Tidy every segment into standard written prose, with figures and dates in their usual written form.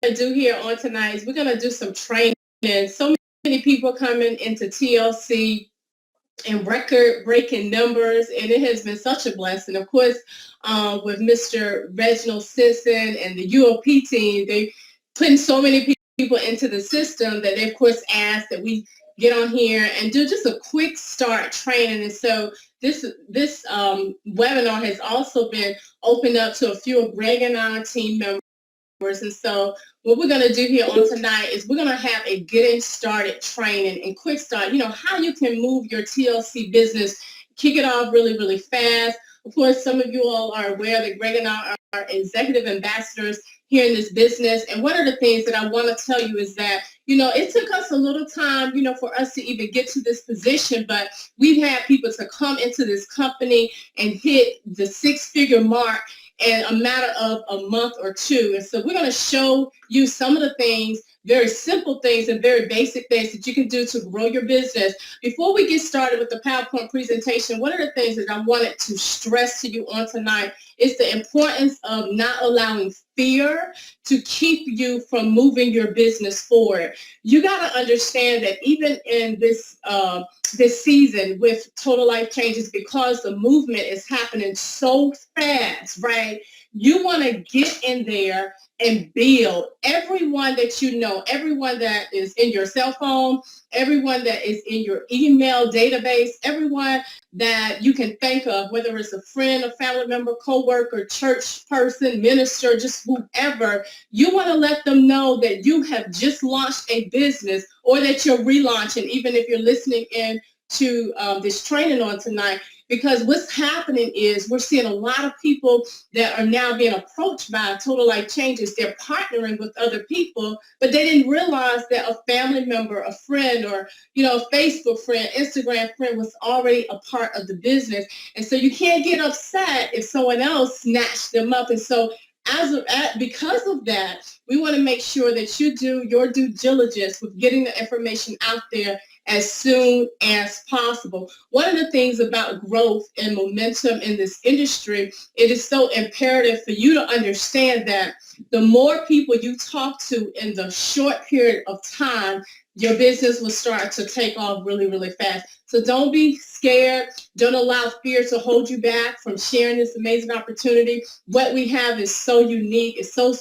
to do here on tonight is we're going to do some training. So many people coming into TLC and record-breaking numbers, and it has been such a blessing. Of course, with Mr. Reginald Simpson and the UOP team, they putting so many people into the system that they, of course, asked that we get on here and do just a quick start training. And so this webinar has also been opened up to a few of Greg and our team members. And so what we're going to do here on tonight is we're going to have a getting started training and quick start, how you can move your TLC business, kick it off really, really fast. Of course, some of you all are aware that Greg and I are executive ambassadors here in this business. And one of the things that I want to tell you is that, it took us a little time, for us to even get to this position, but we've had people to come into this company and hit the six-figure mark in a matter of a month or two. And so we're going to show you some of the things, very simple things and very basic things that you can do to grow your business. Before we get started with the PowerPoint presentation, one of the things that I wanted to stress to you on tonight is the importance of not allowing fear to keep you from moving your business forward. You got to understand that even in this season with Total Life Changes, because the movement is happening so fast, right? You want to get in there and build everyone that you know, everyone that is in your cell phone, everyone that is in your email database, everyone that you can think of, whether it's a friend, a family member, coworker, church person, minister, just whoever. You want to let them know that you have just launched a business or that you're relaunching, even if you're listening in to this training on tonight. Because what's happening is we're seeing a lot of people that are now being approached by Total Life Changes. They're partnering with other people, but they didn't realize that a family member, a friend, or a Facebook friend, Instagram friend was already a part of the business. And so you can't get upset if someone else snatched them up. And so because of that, we want to make sure that you do your due diligence with getting the information out there as soon as possible. One of the things about growth and momentum in this industry, it is so imperative for you to understand that the more people you talk to in the short period of time, your business will start to take off really, really fast. So don't be scared. Don't allow fear to hold you back from sharing this amazing opportunity. What we have is so unique. It's so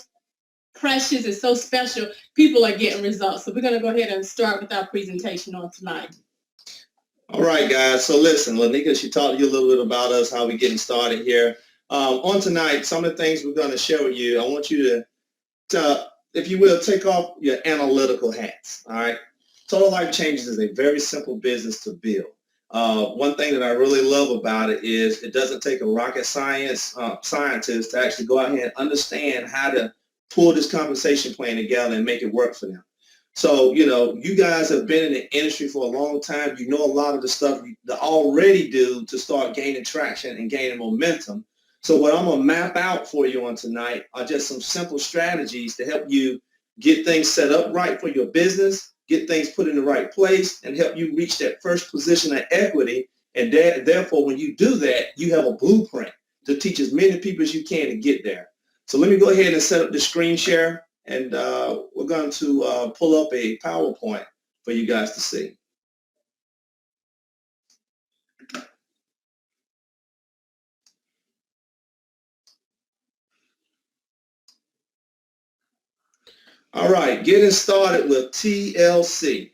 precious. It's so special. People are getting results. So we're going to go ahead and start with our presentation on tonight. All right, guys. So listen, Lanika, she talked to you a little bit about us, how we're getting started here. On tonight, some of the things we're going to share with you, I want you to, if you will, take off your analytical hats. All right. Total Life Changes is a very simple business to build. One thing that I really love about it is it doesn't take a rocket scientist to actually go out here and understand how to pull this compensation plan together and make it work for them. So, you guys have been in the industry for a long time. You know a lot of the stuff you already do to start gaining traction and gaining momentum. So what I'm going to map out for you on tonight are just some simple strategies to help you get things set up right for your business, get things put in the right place, and help you reach that first position of equity. And therefore, when you do that, you have a blueprint to teach as many people as you can to get there. So let me go ahead and set up the screen share, and we're going to pull up a PowerPoint for you guys to see. All right, getting started with TLC.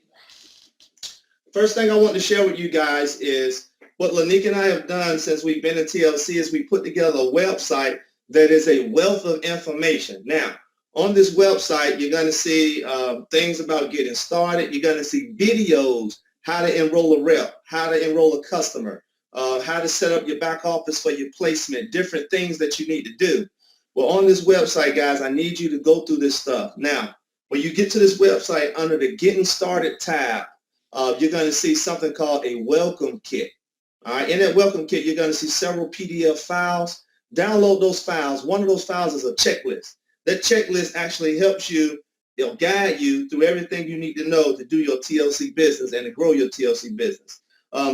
First thing I want to share with you guys is what Lanika and I have done since we've been in TLC is we put together a website that is a wealth of information. Now, on this website, you're going to see things about getting started. You're going to see videos, how to enroll a rep, how to enroll a customer, how to set up your back office for your placement, different things that you need to do. Well, on this website, guys, I need you to go through this stuff. Now, when you get to this website, under the Getting Started tab, you're going to see something called a welcome kit. All right, in that welcome kit, you're going to see several PDF files. Download those files. One of those files is a checklist. That checklist actually helps you, guide you through everything you need to know to do your TLC business and to grow your TLC business.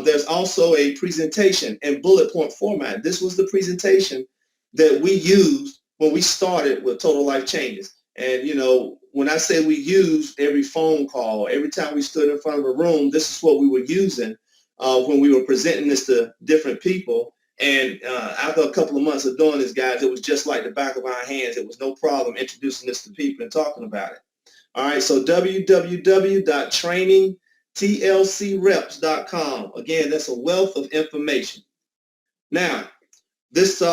There's also a presentation in bullet point format. This was the presentation that we used when we started with Total Life Changes. And, when I say we use every phone call, every time we stood in front of a room, this is what we were using when we were presenting this to different people. And after a couple of months of doing this, guys, it was just like the back of our hands. It was no problem introducing this to people and talking about it. All right, so www.trainingtlcreps.com. Again, that's a wealth of information. Now, this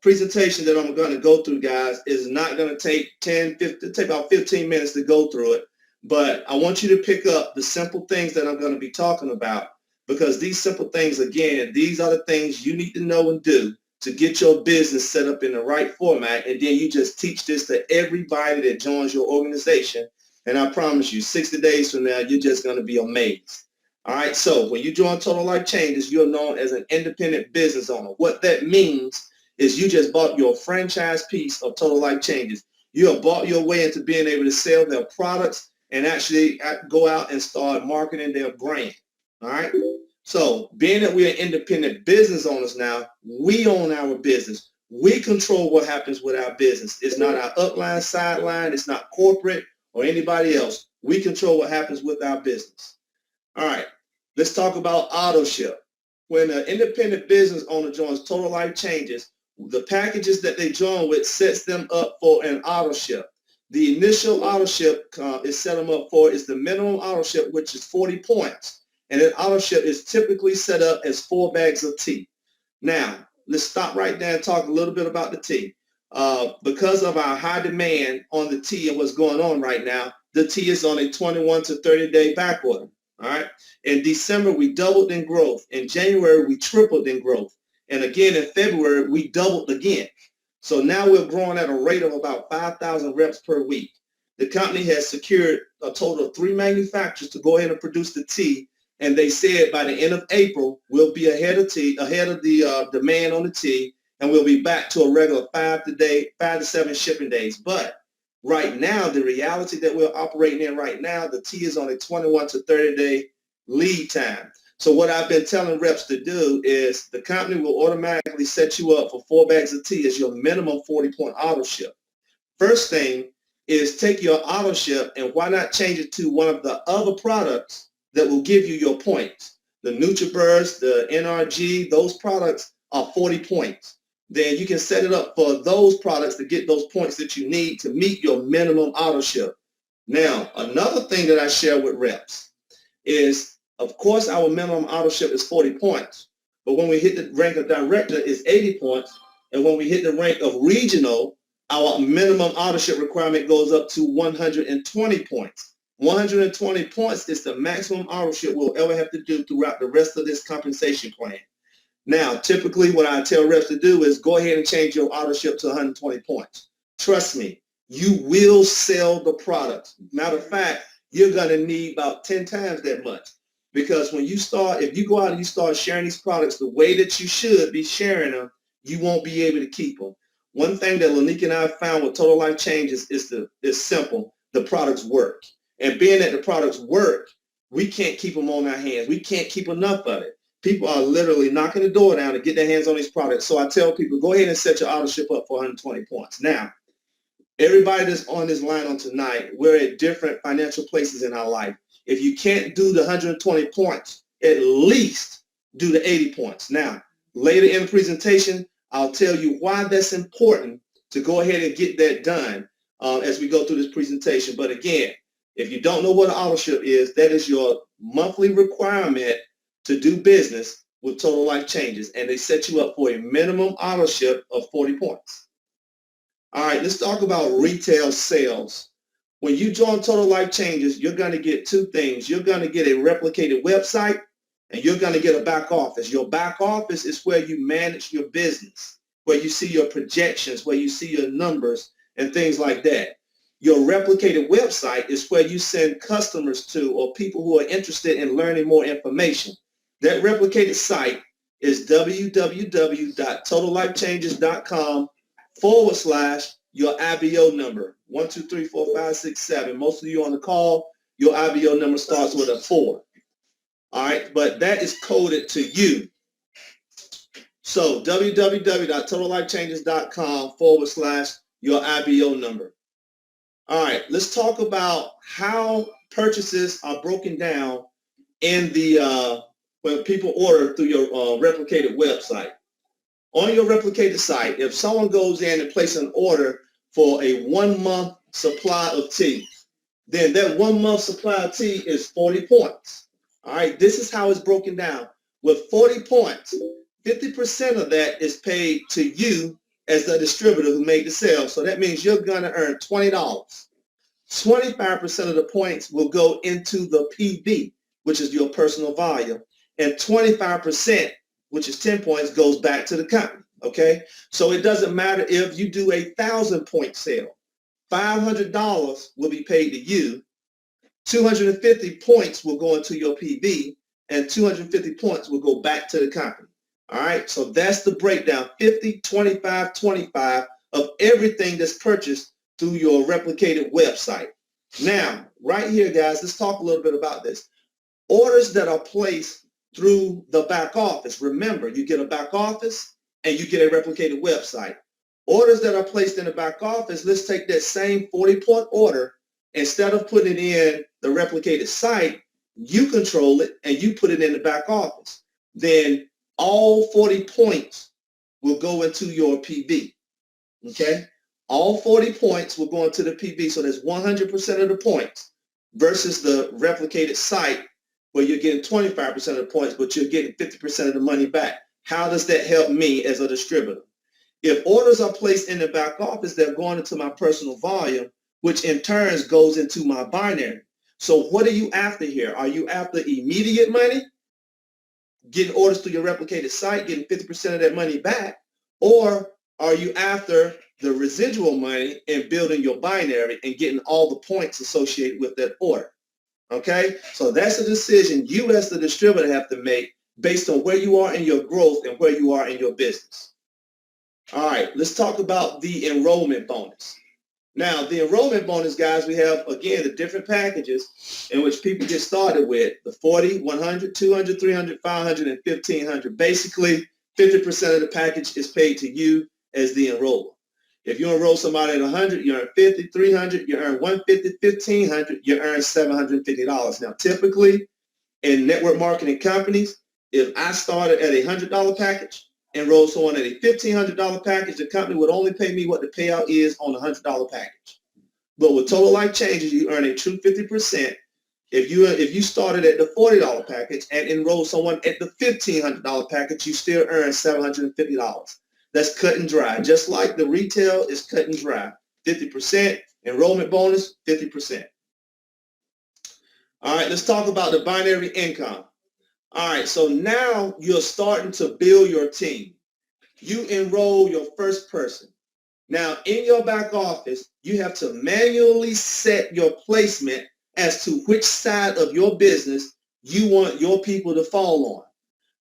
presentation that I'm going to go through, guys, is not going to take take about 15 minutes to go through it. But I want you to pick up the simple things that I'm going to be talking about, because these simple things, again, these are the things you need to know and do to get your business set up in the right format. And then you just teach this to everybody that joins your organization. And I promise you, 60 days from now, you're just going to be amazed. All right, so when you join Total Life Changes, you're known as an independent business owner. What that means is you just bought your franchise piece of Total Life Changes. You have bought your way into being able to sell their products and actually go out and start marketing their brand. All right, so being that we are independent business owners now, we own our business. We control what happens with our business. It's not our upline, sideline. It's not corporate or anybody else. We control what happens with our business. All right, let's talk about AutoShip. When an independent business owner joins Total Life Changes, the packages that they join with sets them up for an AutoShip. The initial AutoShip is set them up for is the minimum AutoShip, which is 40 points. And an AutoShip is typically set up as 4 bags of tea. Now, let's stop right there and talk a little bit about the tea. Because of our high demand on the tea and what's going on right now, the tea is on a 21 to 30-day back order. All right. In December, we doubled in growth. In January, we tripled in growth. And again, in February, we doubled again. So now we're growing at a rate of about 5,000 reps per week. The company has secured a total of 3 manufacturers to go ahead and produce the tea. And they said by the end of April, we'll be ahead of the demand on the tea. And we'll be back to a regular 5 to 7 shipping days. But right now, the reality that we're operating in right now, the tea is on a 21 to 30-day lead time. So what I've been telling reps to do is the company will automatically set you up for 4 bags of tea as your minimum 40-point AutoShip. First thing is take your AutoShip and why not change it to one of the other products that will give you your points. The NutriBurst, the NRG, those products are 40 points. Then you can set it up for those products to get those points that you need to meet your minimum AutoShip. Now, another thing that I share with reps is, of course, our minimum AutoShip is 40 points. But when we hit the rank of director, it's 80 points. And when we hit the rank of regional, our minimum AutoShip requirement goes up to 120 points. 120 points is the maximum AutoShip we'll ever have to do throughout the rest of this compensation plan. Now, typically what I tell reps to do is go ahead and change your AutoShip to 120 points. Trust me, you will sell the product. Matter of fact, you're going to need about 10 times that much. Because when you start, if you go out and you start sharing these products the way that you should be sharing them, you won't be able to keep them. One thing that Lanika and I found with Total Life Changes is simple. The products work. And being that the products work, we can't keep them on our hands. We can't keep enough of it. People are literally knocking the door down to get their hands on these products. So I tell people, go ahead and set your AutoShip up for 120 points. Now, everybody that's on this line on tonight, we're at different financial places in our life. If you can't do the 120 points, at least do the 80 points. Now, later in the presentation, I'll tell you why that's important to go ahead and get that done as we go through this presentation. But again, if you don't know what an AutoShip is, that is your monthly requirement to do business with Total Life Changes. And they set you up for a minimum AutoShip of 40 points. All right, let's talk about retail sales. When you join Total Life Changes, you're going to get 2 things. You're going to get a replicated website and you're going to get a back office. Your back office is where you manage your business, where you see your projections, where you see your numbers and things like that. Your replicated website is where you send customers to or people who are interested in learning more information. That replicated site is www.totallifechanges.com/your IBO number. 1, 2, 3, 4, 5, 6, 7. Most of you on the call, your IBO number starts with a 4. All right, but that is coded to you. So www.totallifechanges.com/your IBO number. All right, let's talk about how purchases are broken down in the when people order through your replicated website. On your replicated site, if someone goes in and places an order for a 1 month supply of tea, then that 1 month supply of tea is 40 points. All right, this is how it's broken down. With 40 points, 50% of that is paid to you as the distributor who made the sale. So that means you're going to earn $20. 25% of the points will go into the PV, which is your personal volume, and 25%, which is 10 points, goes back to the company. Okay, so it doesn't matter if you do 1,000-point sale. $500 will be paid to you. 250 points will go into your PV, and 250 points will go back to the company. All right, so that's the breakdown: 50, 25, 25 of everything that's purchased through your replicated website. Now, right here, guys, let's talk a little bit about this. Orders that are placed through the back office. Remember, you get a back office and you get a replicated website. Orders that are placed in the back office, let's take that same 40-point order. Instead of putting it in the replicated site, you control it and you put it in the back office. Then all 40 points will go into your PV. Okay? All 40 points will go into the PV. So that's 100% of the points versus the replicated site where you're getting 25% of the points, but you're getting 50% of the money back. How does that help me as a distributor? If orders are placed in the back office, they're going into my personal volume, which in turn goes into my binary. So what are you after here? Are you after immediate money, getting orders through your replicated site, getting 50% of that money back? Or are you after the residual money and building your binary and getting all the points associated with that order? Okay, so that's a decision you as the distributor have to make based on where you are in your growth and where you are in your business. All right, let's talk about the enrollment bonus. Now, the enrollment bonus, guys, we have, again, the different packages in which people get started with: the 40, 100, 200, 300, 500, and 1,500. Basically, 50% of the package is paid to you as the enroller. If you enroll somebody at 100, you earn 50, 300, you earn 150, 1,500, you earn $750. Now, typically, in network marketing companies, if I started at a $100 package, enroll someone at a $1,500 package, the company would only pay me what the payout is on a $100 package. But with Total Life Changes, you earn a true 50%. If you started at the $40 package and enroll someone at the $1,500 package, you still earn $750. That's cut and dry. Just like the retail is cut and dry. 50%, enrollment bonus, 50%. All right, let's talk about the binary income. All right, so now you're starting to build your team. You enroll your first person. Now, in your back office, you have to manually set your placement as to which side of your business you want your people to fall on.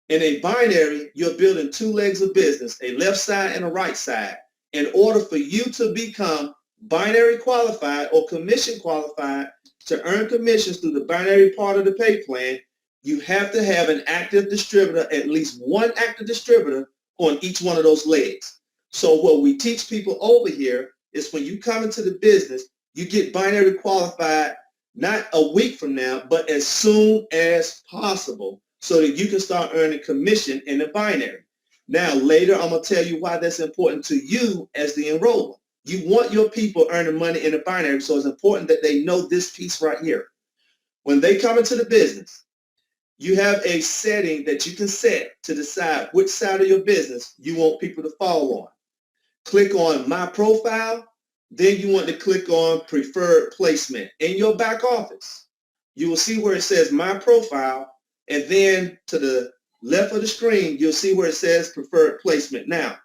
In a binary, you're building two legs of business, a left side and a right side. In order for you to become binary qualified or commission qualified to earn commissions through the binary part of the pay plan, you have to have an active distributor, at least one active distributor on each one of those legs. So what we teach people over here is when you come into the business, you get binary qualified not a week from now, but as soon as possible so that you can start earning commission in the binary. Now, later, I'm going to tell you why that's important to you as the enroller. You want your people earning money in the binary, so it's important that they know this piece right here. When they come into the business, you have a setting that you can set to decide which side of your business you want people to fall on. Click on My Profile. Then you want to click on Preferred Placement. In your back office, you will see where it says My Profile, and then to the left of the screen, you'll see where it says Preferred Placement. Now,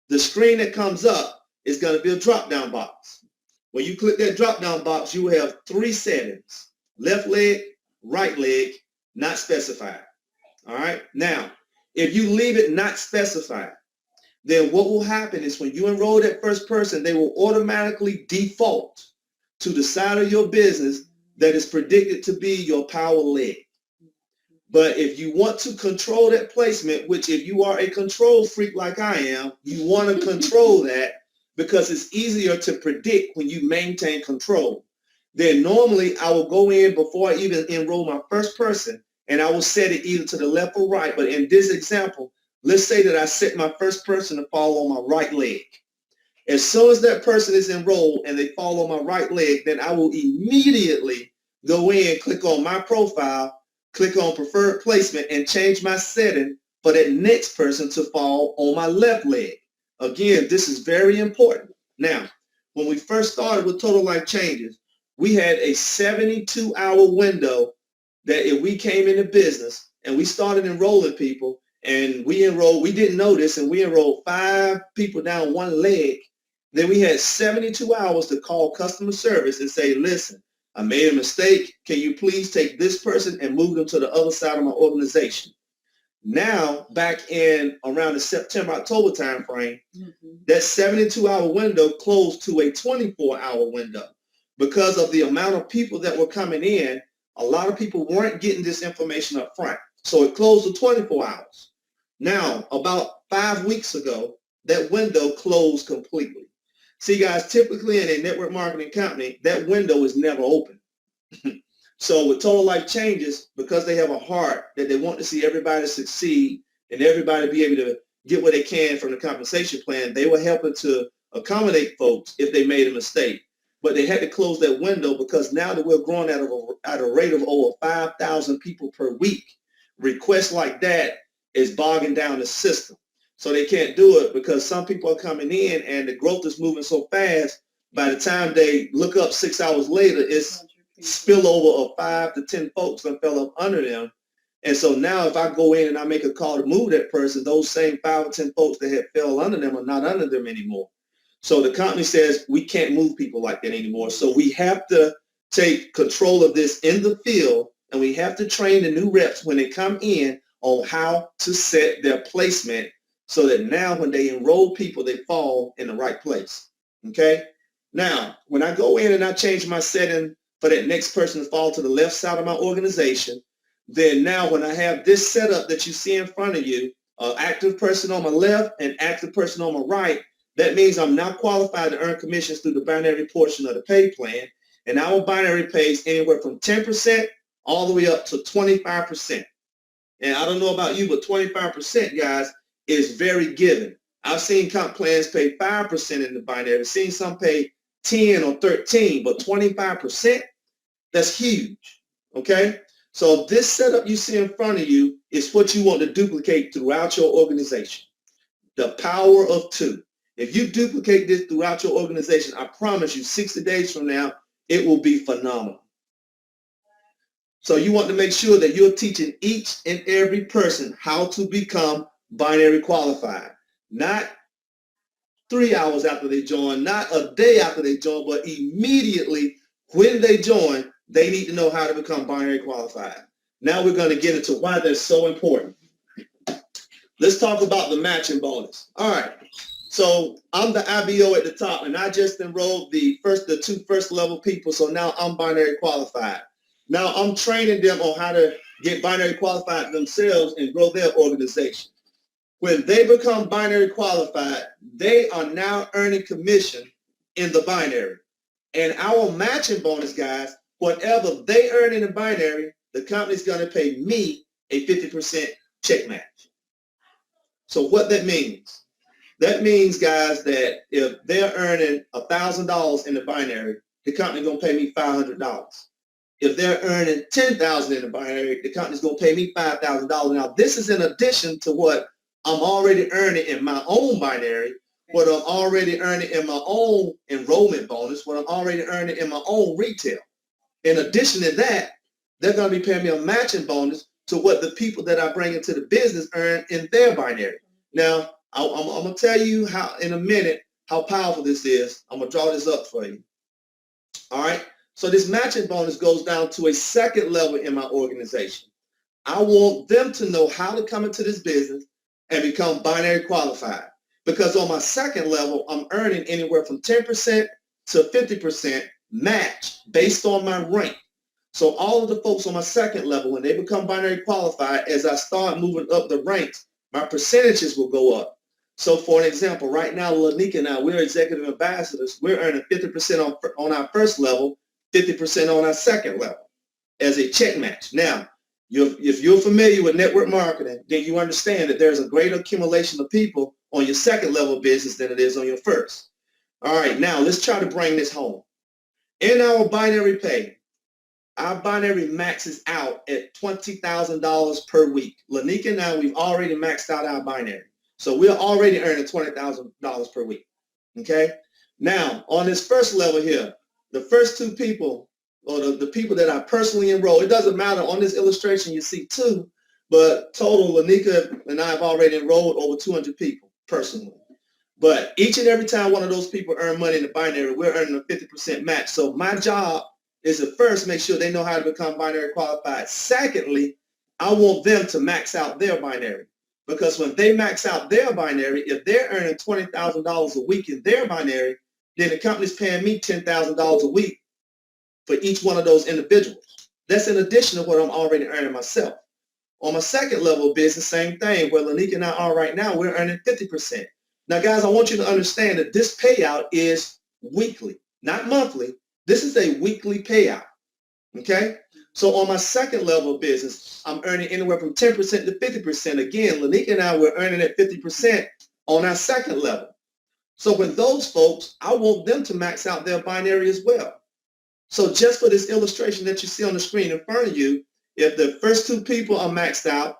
the screen that comes up is going to be a drop-down box. When you click that drop-down box, you will have three settings: left leg, right leg, not specified. All right. Now, if you leave it not specified, then what will happen is when you enroll that first person, they will automatically default to the side of your business that is predicted to be your power leg. But if you want to control that placement, which if you are a control freak like I am, you want to control that because it's easier to predict when you maintain control. Then normally I will go in before I even enroll my first person, and I will set it either to the left or right. But in this example, let's say that I set my first person to fall on my right leg. As soon as that person is enrolled and they fall on my right leg, then I will immediately go in, click on my profile, click on preferred placement, and change my setting for that next person to fall on my left leg. Again, this is very important. Now, when we first started with Total Life Changes, we had a 72-hour window that if we came into business and we started enrolling people, and we didn't know this, and we enrolled 5 people down one leg, then we had 72 hours to call customer service and say, listen, I made a mistake. Can you please take this person and move them to the other side of my organization? Now, back in around the September, October time frame, that 72-hour window closed to a 24-hour window. Because of the amount of people that were coming in, a lot of people weren't getting this information up front. So it closed to 24 hours. Now, about 5 weeks ago, that window closed completely. See, guys, typically in a network marketing company, that window is never open. So with Total Life Changes, because they have a heart that they want to see everybody succeed and everybody be able to get what they can from the compensation plan, they were helping to accommodate folks if they made a mistake. But they had to close that window because now that we're growing at a rate of over 5,000 people per week, requests like that is bogging down the system. So they can't do it because some people are coming in and the growth is moving so fast, by the time they look up 6 hours later, it's spillover of 5 to 10 folks that fell up under them. And so now if I go in and I make a call to move that person, those same 5 or 10 folks that had fell under them are not under them anymore. So the company says we can't move people like that anymore. So we have to take control of this in the field, and we have to train the new reps when they come in on how to set their placement so that now when they enroll people, they fall in the right place. Okay? Now, when I go in and I change my setting for that next person to fall to the left side of my organization, then now when I have this setup that you see in front of you, an active person on my left and active person on my right, that means I'm now qualified to earn commissions through the binary portion of the pay plan. And our binary pays anywhere from 10% all the way up to 25%. And I don't know about you, but 25%, guys, is very given. I've seen comp plans pay 5% in the binary. I've seen some pay 10 or 13, but 25%, that's huge, okay? So this setup you see in front of you is what you want to duplicate throughout your organization. The power of 2. If you duplicate this throughout your organization, I promise you 60 days from now, it will be phenomenal. So you want to make sure that you're teaching each and every person how to become binary qualified. Not 3 hours after they join, not a day after they join, but immediately when they join, they need to know how to become binary qualified. Now we're going to get into why that's so important. Let's talk about the matching bonus. All right. So I'm the IBO at the top, and I just enrolled the 2 first level people. So now I'm binary qualified. Now I'm training them on how to get binary qualified themselves and grow their organization. When they become binary qualified, they are now earning commission in the binary. And our matching bonus, guys, whatever they earn in the binary, the company's going to pay me a 50% check match. So what that means? That means, guys, that if they're earning $1,000 in the binary, the company's going to pay me $500. If they're earning $10,000 in the binary, the company's going to pay me $5,000. Now, this is in addition to what I'm already earning in my own binary, what I'm already earning in my own enrollment bonus, what I'm already earning in my own retail. In addition to that, they're going to be paying me a matching bonus to what the people that I bring into the business earn in their binary. Now, I'm going to tell you how in a minute how powerful this is. I'm going to draw this up for you. All right. So this matching bonus goes down to a second level in my organization. I want them to know how to come into this business and become binary qualified. Because on my second level, I'm earning anywhere from 10% to 50% match based on my rank. So all of the folks on my second level, when they become binary qualified, as I start moving up the ranks, my percentages will go up. So for an example, right now, Lanika and I, we're executive ambassadors. We're earning 50% on our first level, 50% on our second level as a check match. Now, if you're familiar with network marketing, then you understand that there's a greater accumulation of people on your second level business than it is on your first. All right, now let's try to bring this home. In our binary pay, our binary maxes out at $20,000 per week. Lanika and I, we've already maxed out our binary. So we're already earning $20,000 per week. Okay? Now, on this first level here, the first two people, or the people that I personally enroll, it doesn't matter. On this illustration, you see two, but total, Lanika and I have already enrolled over 200 people personally. But each and every time one of those people earn money in the binary, we're earning a 50% match. So my job is to first make sure they know how to become binary qualified. Secondly, I want them to max out their binary. Because when they max out their binary, if they're earning $20,000 a week in their binary, then the company's paying me $10,000 a week for each one of those individuals. That's in addition to what I'm already earning myself. On my second level of business, same thing. Where Lanika and I are right now, we're earning 50%. Now, guys, I want you to understand that this payout is weekly, not monthly. This is a weekly payout, okay? So on my second level of business, I'm earning anywhere from 10% to 50%. Again, Lanika and I, we're earning at 50% on our second level. So with those folks, I want them to max out their binary as well. So just for this illustration that you see on the screen in front of you, if the first two people are maxed out,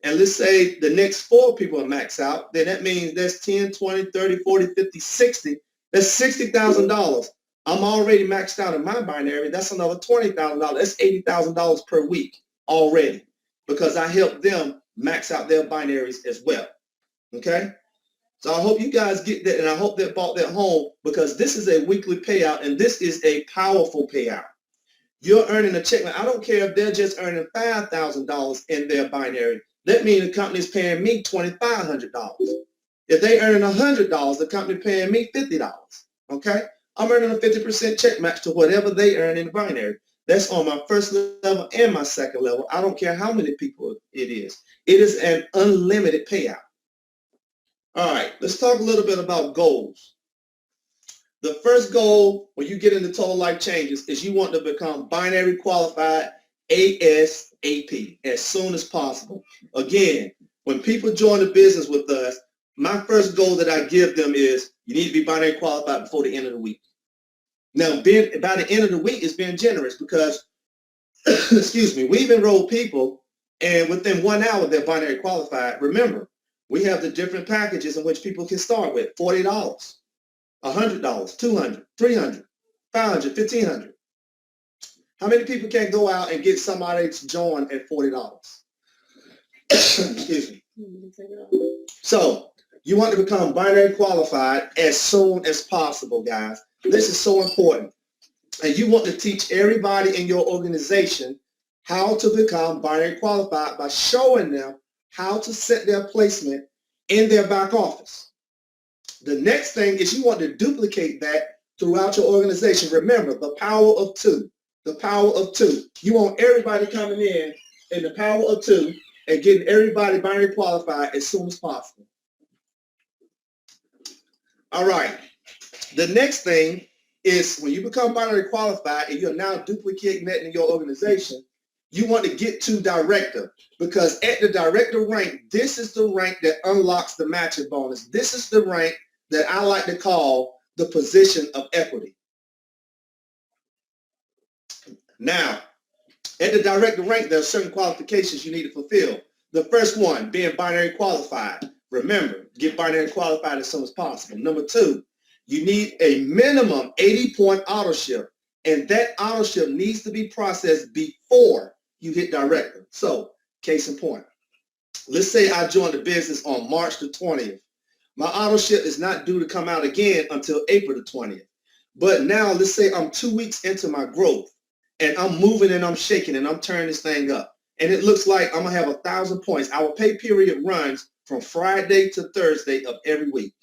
and let's say the next four people are maxed out, then that means that's 10, 20, 30, 40, 50, 60. That's $60,000. I'm already maxed out in my binary. That's another $20,000. That's $80,000 per week already because I help them max out their binaries as well. Okay? So I hope you guys get that, and I hope that brought that home because this is a weekly payout, and this is a powerful payout. You're earning a check. Now, I don't care if they're just earning $5,000 in their binary. That means the company's paying me $2,500. If they earning $100, the company paying me $50. Okay? I'm earning a 50% check match to whatever they earn in the binary. That's on my first level and my second level. I don't care how many people it is. It is an unlimited payout. All right, let's talk a little bit about goals. The first goal when you get into Total Life Changes is you want to become binary qualified ASAP, as soon as possible. Again, when people join the business with us, my first goal that I give them is you need to be binary qualified before the end of the week. Now, by the end of the week is being generous because, excuse me, we've enrolled people and within 1 hour they're binary qualified. Remember, we have the different packages in which people can start with $40, $100, $200, $300, $500, $1,500. How many people can go out and get somebody to join at $40? Excuse me. So you want to become binary qualified as soon as possible, guys. This is so important. And you want to teach everybody in your organization how to become binary qualified by showing them how to set their placement in their back office. The next thing is you want to duplicate that throughout your organization. Remember, the power of two. The power of two. You want everybody coming in the power of two and getting everybody binary qualified as soon as possible. All right. The next thing is when you become binary qualified and you're now duplicating that in your organization, you want to get to director because at the director rank, this is the rank that unlocks the matching bonus. This is the rank that I like to call the position of equity. Now, at the director rank, there are certain qualifications you need to fulfill. The first one, being binary qualified. Remember, get binary qualified as soon as possible. Number two, you need a minimum 80-point auto ship, and that auto ship needs to be processed before you hit director. So, case in point, let's say I joined the business on March the 20th. My auto ship is not due to come out again until April the 20th. But now let's say I'm 2 weeks into my growth and I'm moving and I'm shaking and I'm turning this thing up. And it looks like I'm going to have 1,000 points. Our pay period runs from Friday to Thursday of every week.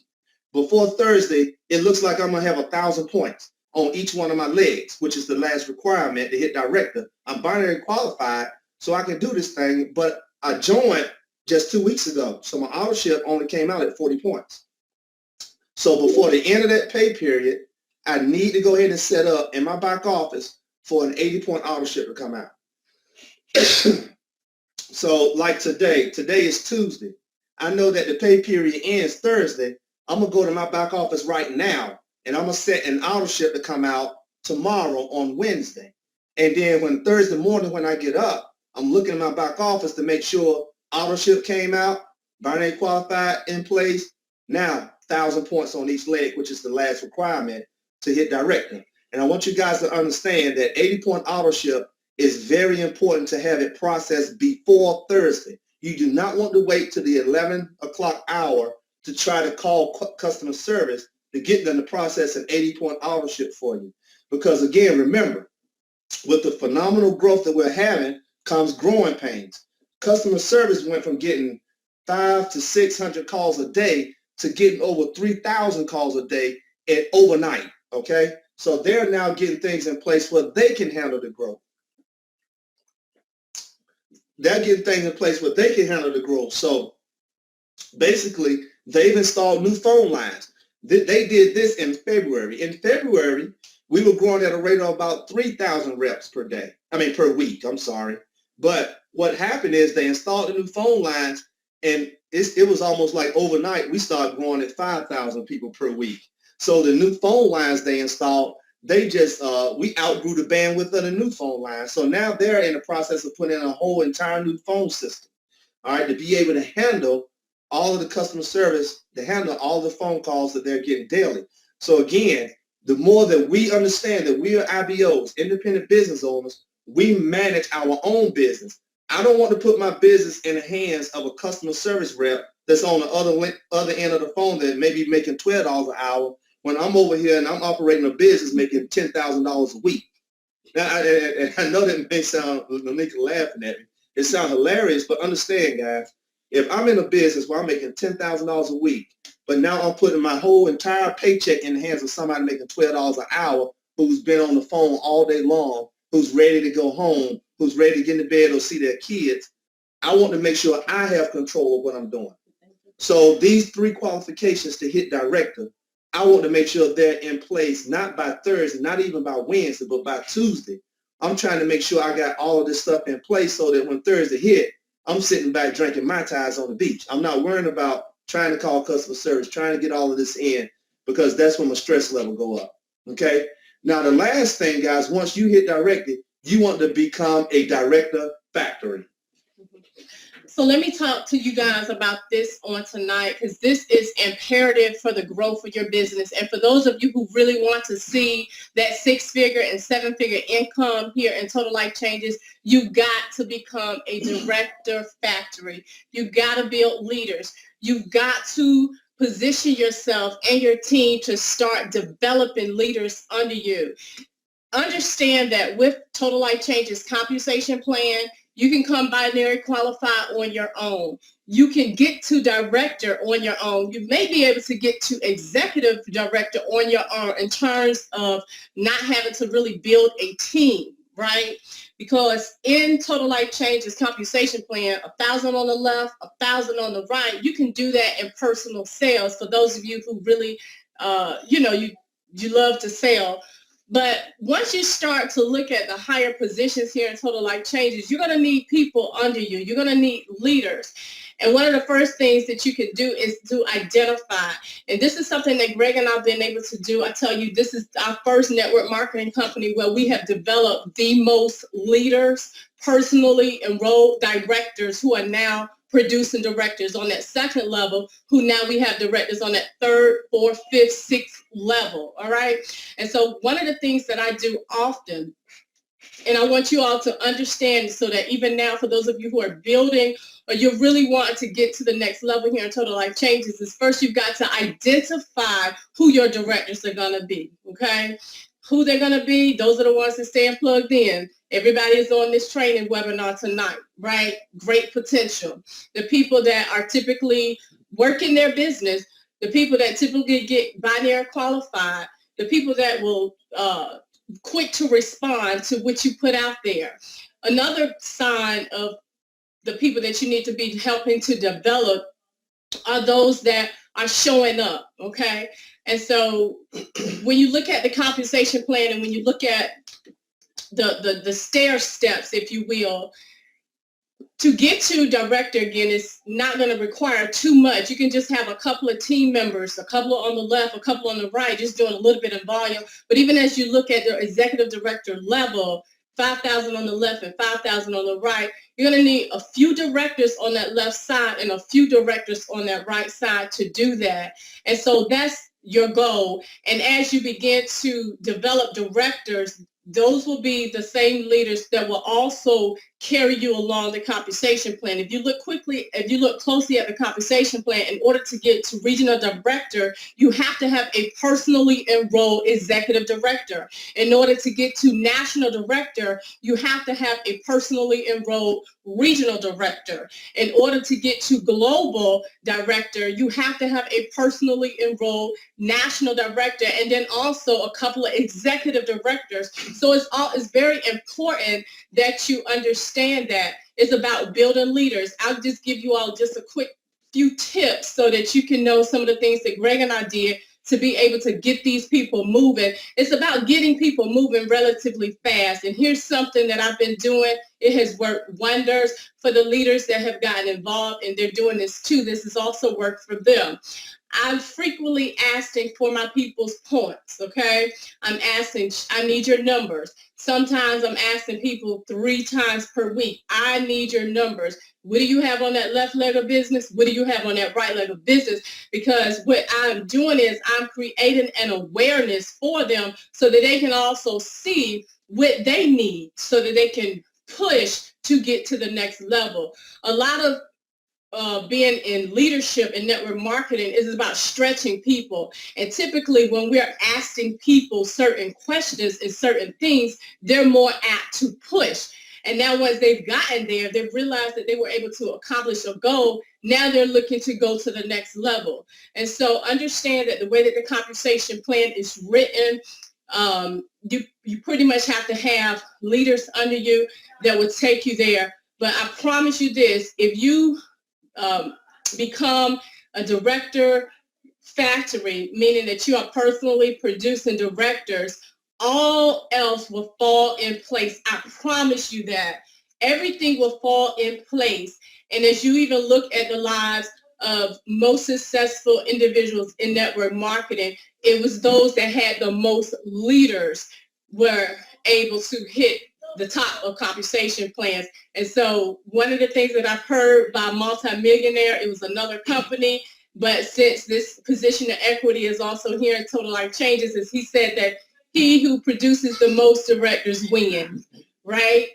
Before Thursday, it looks like I'm going to have 1,000 points on each one of my legs, which is the last requirement to hit director. I'm binary qualified, so I can do this thing, but I joined just 2 weeks ago. So my auto ship only came out at 40 points. So before the end of that pay period, I need to go ahead and set up in my back office for an 80-point auto ship to come out. So like today is Tuesday. I know that the pay period ends Thursday. I'm going to go to my back office right now, and I'm going to set an auto ship to come out tomorrow on Wednesday. And then when Thursday morning when I get up, I'm looking at my back office to make sure auto ship came out, binary qualified in place. Now, 1,000 points on each leg, which is the last requirement to hit director. And I want you guys to understand that 80-point auto ship is very important to have it processed before Thursday. You do not want to wait till the 11 o'clock hour to try to call customer service to get them to process an 80-point auto ship for you. Because again, remember, with the phenomenal growth that we're having comes growing pains. Customer service went from getting 500 to 600 calls a day to getting over 3,000 calls a day overnight, okay? So they're now getting things in place where they can handle the growth. They're getting things in place where they can handle the growth. So basically, they've installed new phone lines. They did this in February. In February, we were growing at a rate of about 3,000 reps per week, I'm sorry. But what happened is they installed the new phone lines, and it was almost like overnight, we started growing at 5,000 people per week. So the new phone lines they installed, they just, we outgrew the bandwidth of the new phone lines. So now they're in the process of putting in a whole entire new phone system, all right, to be able to handle all of the customer service, to handle all the phone calls that they're getting daily. So again, the more that we understand that we are IBOs, independent business owners, we manage our own business. I don't want to put my business in the hands of a customer service rep that's on the other end of the phone that may be making $12 an hour when I'm over here and I'm operating a business making $10,000 a week. Now, I know that may sound, Lanika laughing at me. It sounds hilarious, but understand, guys, if I'm in a business where I'm making $10,000 a week, but now I'm putting my whole entire paycheck in the hands of somebody making $12 an hour who's been on the phone all day long, who's ready to go home, who's ready to get in bed or see their kids, I want to make sure I have control of what I'm doing. So these 3 qualifications to hit director, I want to make sure they're in place, not by Thursday, not even by Wednesday, but by Tuesday. I'm trying to make sure I got all of this stuff in place so that when Thursday hit, I'm sitting back drinking Mai Tais on the beach. I'm not worrying about trying to call customer service, trying to get all of this in, because that's when my stress level go up, okay? Now, the last thing, guys, once you hit director, you want to become a director factory. So let me talk to you guys about this on tonight, because this is imperative for the growth of your business. And for those of you who really want to see that 6-figure and 7-figure income here in Total Life Changes, you got to become a director factory. You got to build leaders. You've got to position yourself and your team to start developing leaders under you. Understand that with Total Life Changes compensation plan, you can come binary qualified on your own. You can get to director on your own. You may be able to get to executive director on your own in terms of not having to really build a team, right? Because in Total Life Changes compensation plan, 1,000 on the left, 1,000 on the right, you can do that in personal sales. For those of you who really, you love to sell. But once you start to look at the higher positions here in Total Life Changes, you're going to need people under you. You're going to need leaders. And one of the first things that you can do is to identify. And this is something that Greg and I have been able to do. I tell you, this is our first network marketing company where we have developed the most leaders, personally enrolled directors who are now producing directors on that second level, who now we have directors on that 3rd, 4th, 5th, 6th level, all right? And so one of the things that I do often, and I want you all to understand so that even now for those of you who are building or you really want to get to the next level here in Total Life Changes, is first you've got to identify who your directors are going to be, okay? Who they're going to be, those are the ones that stay plugged in. Everybody is on this training webinar tonight, right? Great potential. The people that are typically working their business, the people that typically get binary qualified, the people that will quick to respond to what you put out there. Another sign of the people that you need to be helping to develop are those that are showing up, okay? And so when you look at the compensation plan and when you look at the stair steps, if you will, to get to director, again, it's not going to require too much. You can just have a couple of team members, a couple on the left, a couple on the right, just doing a little bit of volume. But even as you look at the executive director level, 5,000 on the left and 5,000 on the right, you're going to need a few directors on that left side and a few directors on that right side to do that. And so that's your goal. And as you begin to develop directors, those will be the same leaders that will also carry you along the compensation plan. If you look closely at the compensation plan, in order to get to regional director, you have to have a personally enrolled executive director. In order to get to national director, you have to have a personally enrolled regional director. In order to get to global director, you have to have a personally enrolled national director, and then also a couple of executive directors. So it's very important that you understand that it's about building leaders. I'll just give you all just a quick few tips so that you can know some of the things that Greg and I did to be able to get these people moving. It's about getting people moving relatively fast. And here's something that I've been doing. It has worked wonders for the leaders that have gotten involved, and they're doing this too. This has also worked for them. I'm frequently asking for my people's points, okay? I'm asking, I need your numbers. Sometimes I'm asking people 3 times per week. I need your numbers. What do you have on that left leg of business? What do you have on that right leg of business? Because what I'm doing is I'm creating an awareness for them so that they can also see what they need so that they can push to get to the next level. A lot of being in leadership and network marketing is about stretching people. And typically when we're asking people certain questions and certain things, they're more apt to push. And now once they've gotten there, they've realized that they were able to accomplish a goal. Now they're looking to go to the next level. And so understand that the way that the compensation plan is written, you pretty much have to have leaders under you that will take you there. But I promise you this, if you become a director factory, meaning that you are personally producing directors, all else will fall in place. I promise you that. Everything will fall in place. And as you even look at the lives of most successful individuals in network marketing, it was those that had the most leaders were able to hit the top of compensation plans. And so one of the things that I've heard by a multimillionaire, it was another company, but since this position of equity is also here in Total Life Changes, is he said that he who produces the most directors wins, right?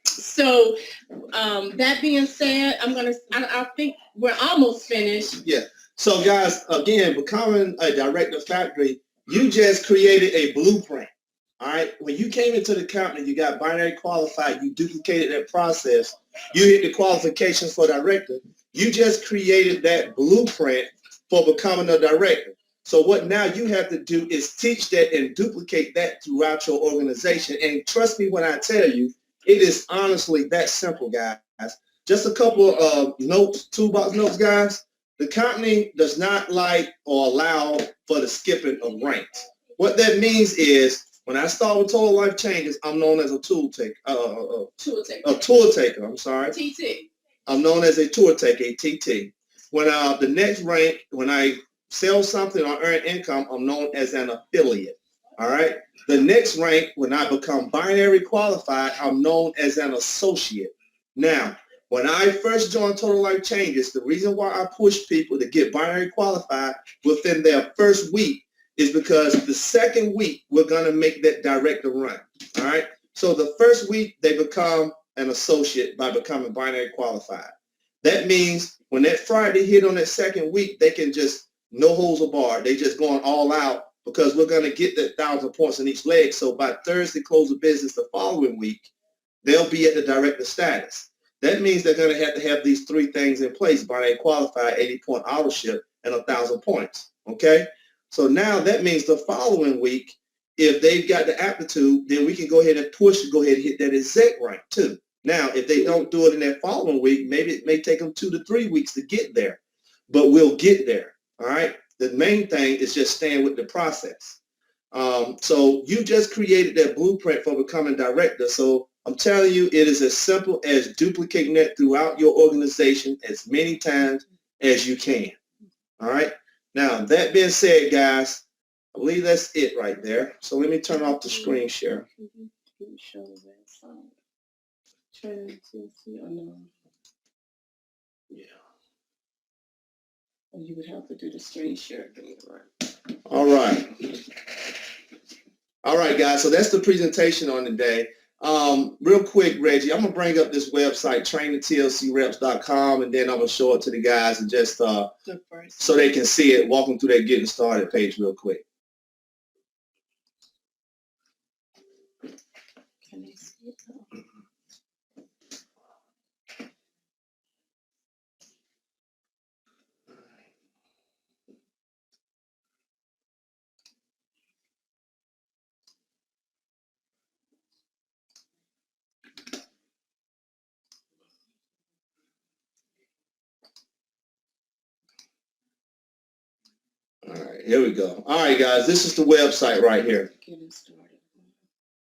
So that being said, I think we're almost finished. Yeah. So guys, again, becoming a director factory, you just created a blueprint. All right. When you came into the company, you got binary qualified, you duplicated that process, you hit the qualifications for director. You just created that blueprint for becoming a director. So what now you have to do is teach that and duplicate that throughout your organization. And trust me when I tell you, it is honestly that simple, guys. Just a couple of notes, toolbox notes, guys. The company does not like or allow for the skipping of ranks. What that means is when I start with Total Life Changes, I'm known as a tool taker. A tour taker, I'm sorry. TT. I'm known as a tour taker, a TT. When the next rank, when I sell something or earn income, I'm known as an affiliate. All right. The next rank, when I become binary qualified, I'm known as an associate. Now, when I first joined Total Life Changes, the reason why I push people to get binary qualified within their first week is because the second week, we're going to make that director run. All right. So the first week, they become an associate by becoming binary qualified. That means when that Friday hit on that second week, they can just no holds barred. They just going all out because we're going to get that 1,000 points in each leg. So by Thursday, close of business the following week, they'll be at the director status. That means they're going to have these 3 things in place: binary qualified, 80-point authorship, and 1,000 points. Okay. So now that means the following week, if they've got the aptitude, then we can go ahead and push to go ahead and hit that exec rank too. Now, if they don't do it in that following week, maybe it may take them 2 to 3 weeks to get there, but we'll get there. All right. The main thing is just staying with the process. So you just created that blueprint for becoming director. So I'm telling you, it is as simple as duplicating that throughout your organization as many times as you can. All right. Now, that being said, guys, I believe that's it right there. So let me turn off the screen share. Show the website. Training TLC or no? Yeah. Or you would have to do the screen share again, right? All right. All right, guys. So that's the presentation on the day. Real quick, Reggie, I'm going to bring up this website, trainingtlcreps.com, and then I'm going to show it to the guys and just so they can see it, walk them through that getting started page real quick. Can they see it though? All right, here we go. All right, guys, this is the website right here. Getting started.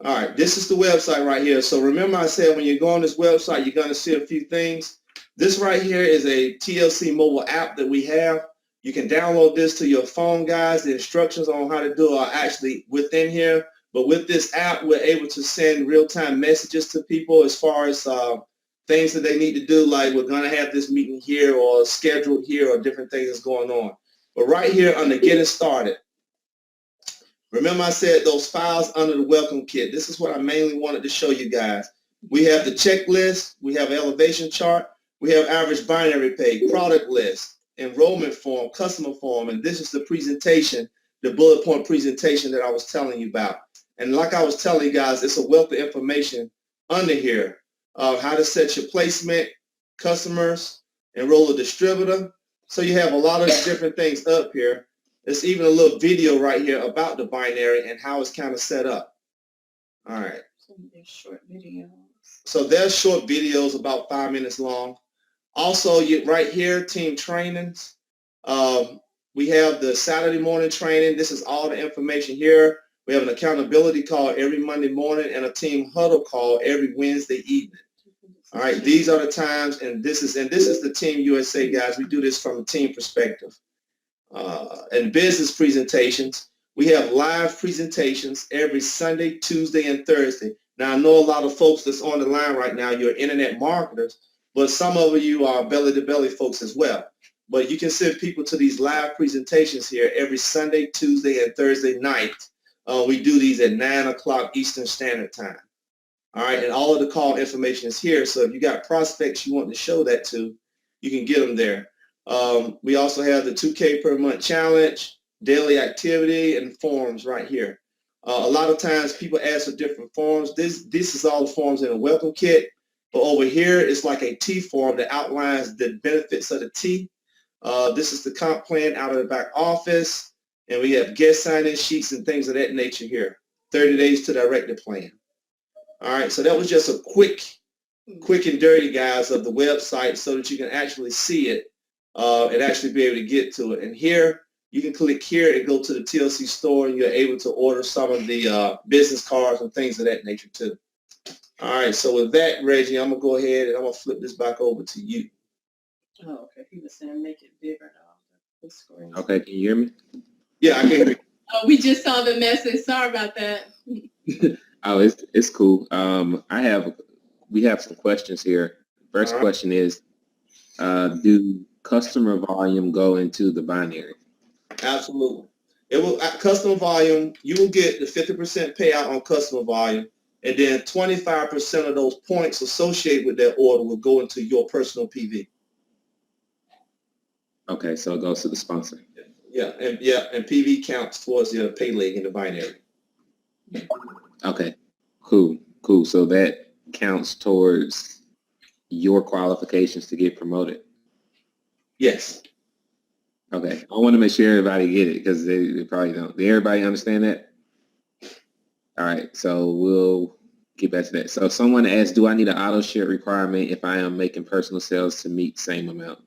All right, this is the website right here. So remember I said when you go on this website, you're going to see a few things. This right here is a TLC mobile app that we have. You can download this to your phone, guys. The instructions on how to do it are actually within here. But with this app, we're able to send real-time messages to people as far as things that they need to do, like we're going to have this meeting here or scheduled here or different things that's going on. But right here under Getting Started, remember I said those files under the welcome kit. This is what I mainly wanted to show you guys. We have the checklist. We have an elevation chart. We have average binary pay, product list, enrollment form, customer form, and this is the presentation, the bullet point presentation that I was telling you about. And like I was telling you guys, it's a wealth of information under here. How to set your placement, customers, enroll a distributor. So you have a lot of different things up here. There's even a little video right here about the binary and how it's kind of set up. All right. So there's short videos. So there's short videos about 5 minutes long. Also, right here, team trainings. We have the Saturday morning training. This is all the information here. We have an accountability call every Monday morning and a team huddle call every Wednesday evening. All right, these are the times, and this is the Team USA, guys. We do this from a team perspective. And business presentations. We have live presentations every Sunday, Tuesday, and Thursday. Now, I know a lot of folks that's on the line right now, you're internet marketers, but some of you are belly-to-belly folks as well. But you can send people to these live presentations here every Sunday, Tuesday, and Thursday night. We do these at 9 o'clock Eastern Standard Time. All right, and all of the call information is here. So if you got prospects you want to show that to, you can get them there. We also have the 2K per month challenge, daily activity, and forms right here. A lot of times people ask for different forms. This is all the forms in a welcome kit. But over here, it's like a T form that outlines the benefits of the T. This is the comp plan out of the back office. And we have guest sign-in sheets and things of that nature here. 30 days to direct the plan. All right, so that was just a quick and dirty, guys, of the website so that you can actually see it and actually be able to get to it. And here, you can click here and go to the TLC store, and you're able to order some of the business cards and things of that nature, too. All right, so with that, Reggie, I'm going to go ahead and I'm going to flip this back over to you. Oh, okay. He was saying make it bigger on the screen. Okay, can you hear me? Yeah, I can hear you. Oh, we just saw the message. Sorry about that. Oh, it's cool. We have some questions here. First All right. question is, do customer volume go into the binary? Absolutely. It will at customer volume, you will get the 50% payout on customer volume, and then 25% of those points associated with that order will go into your personal PV. Okay, so it goes to the sponsor. Yeah, and PV counts towards the pay leg in the binary. Okay, cool. So that counts towards your qualifications to get promoted. Yes. Okay, I want to make sure everybody get it because they probably don't. Did everybody understand that? All right, so we'll get back to that. So someone asked, do I need an auto ship requirement if I am making personal sales to meet same amount?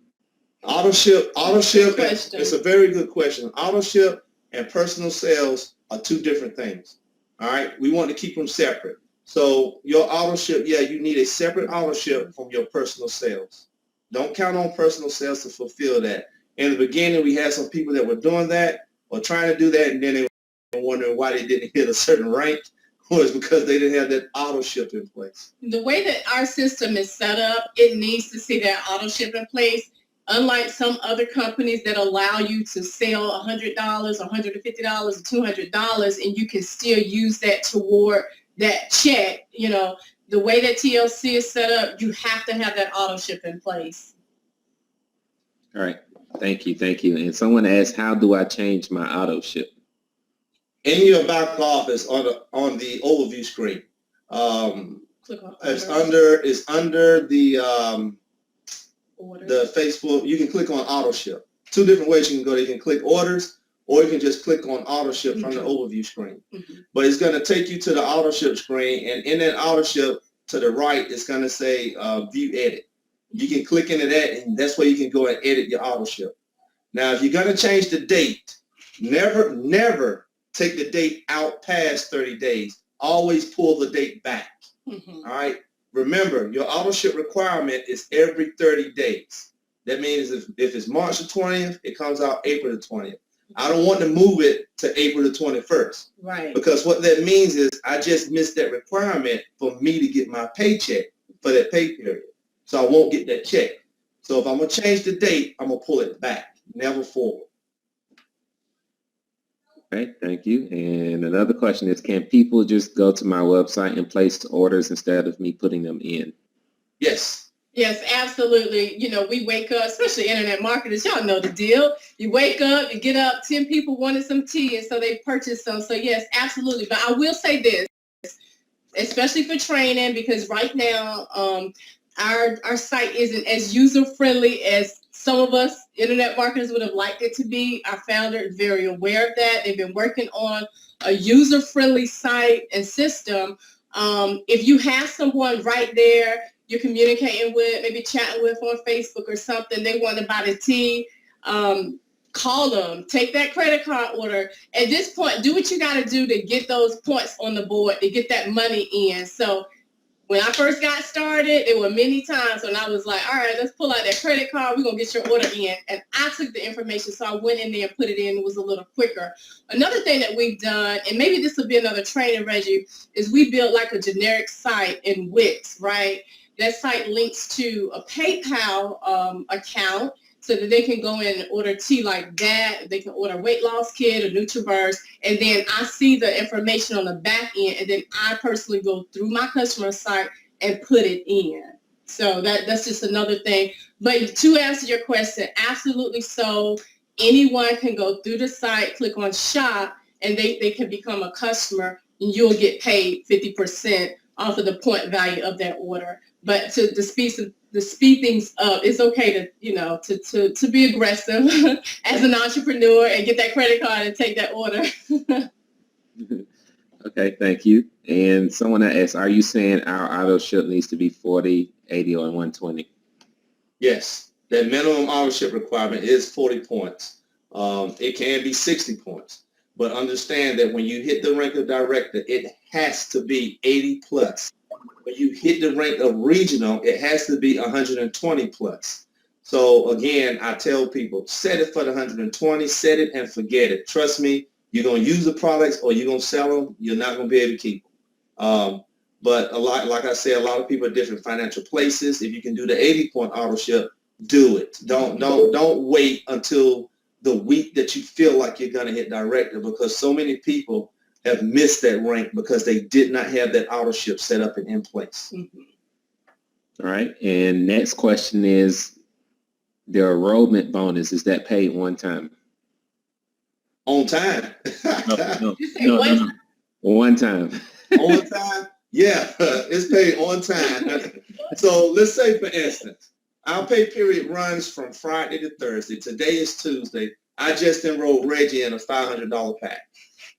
Auto ship, Question. it's a very good question. Auto ship and personal sales are two different things. All right. We want to keep them separate. So your auto ship, yeah, you need a separate auto ship from your personal sales. Don't count on personal sales to fulfill that. In the beginning, we had some people that were doing that or trying to do that, and then they were wondering why they didn't hit a certain rank. Was because they didn't have that auto ship in place. The way that our system is set up, it needs to see that auto ship in place. Unlike some other companies that allow you to sell $100 or $150 or $200, and you can still use that toward that check, you know, the way that TLC is set up, you have to have that auto ship in place. All right. Thank you. Thank you. And someone asked, how do I change my auto ship? In your back office on the overview screen, Click on it's order. under the Order. the Facebook. You can click on auto ship. Two different ways you can go. You can click orders, or you can just click on auto ship from the overview screen. But it's going to take you to the auto ship screen, and in that auto ship to the right, it's going to say view edit. You can click into that, and that's where you can go and edit your auto ship. Now, if you're going to change the date, never take the date out past 30 days. Always pull the date back. All right. Remember, your auto ship requirement is every 30 days. That means if it's March the 20th, it comes out April the 20th. I don't want to move it to April the 21st. Right. Because what that means is I just missed that requirement for me to get my paycheck for that pay period. So I won't get that check. So if I'm going to change the date, I'm going to pull it back, never forward. Okay, thank you. And another question is, can people just go to my website and place orders instead of me putting them in? Yes. Yes, absolutely. You know, we wake up, especially internet marketers, y'all know the deal. You wake up, you get up, 10 people wanted some tea, and so they purchase some. So yes, absolutely. But I will say this, especially for training, because right now our site isn't as user-friendly as some of us internet marketers would have liked it to be. Our founder is very aware of that. They've been working on a user-friendly site and system. If you have someone right there you're communicating with, maybe chatting with on Facebook or something, they want to buy the tea, call them, take that credit card order. At this point, do what you got to do to get those points on the board, to get that money in. So when I first got started, there were many times when I was like, all right, let's pull out that credit card. We're going to get your order in. And I took the information, so I went in there and put it in. It was a little quicker. Another thing that we've done, and maybe this will be another training, Reggie, is we built like a generic site in Wix, right? That site links to a PayPal account so that they can go in and order tea like that. They can order a weight loss kit or NutriVerse. And then I see the information on the back end, and then I personally go through my customer site and put it in. So that's just another thing. But to answer your question, absolutely so. Anyone can go through the site, click on shop, and they can become a customer, and you'll get paid 50% off of the point value of that order. But to speed things up, it's okay to, you know, to be aggressive as an entrepreneur and get that credit card and take that order. Okay, thank you. And someone asked, are you saying our auto ship needs to be 40, 80, or 120? Yes. That minimum auto ship requirement is 40 points. It can be 60 points. But understand that when you hit the rank of director, it has to be 80 plus. When you hit the rank of regional, it has to be 120 plus. So again, I tell people, set it for the 120, set it and forget it. Trust me, you're going to use the products or you're going to sell them. You're not going to be able to keep them. But like I said, a lot of people are different financial places. If you can do the 80-point auto ship, do it. Don't wait until the week that you feel like you're going to hit director, because so many people have missed that rank because they did not have that auto ship set up and in place. All right. And next question is, the enrollment bonus, is that paid one time? On time. No. One time. On time? Yeah, it's paid on time. So let's say, for instance, our pay period runs from Friday to Thursday. Today is Tuesday. I just enrolled Reggie in a $500 pack.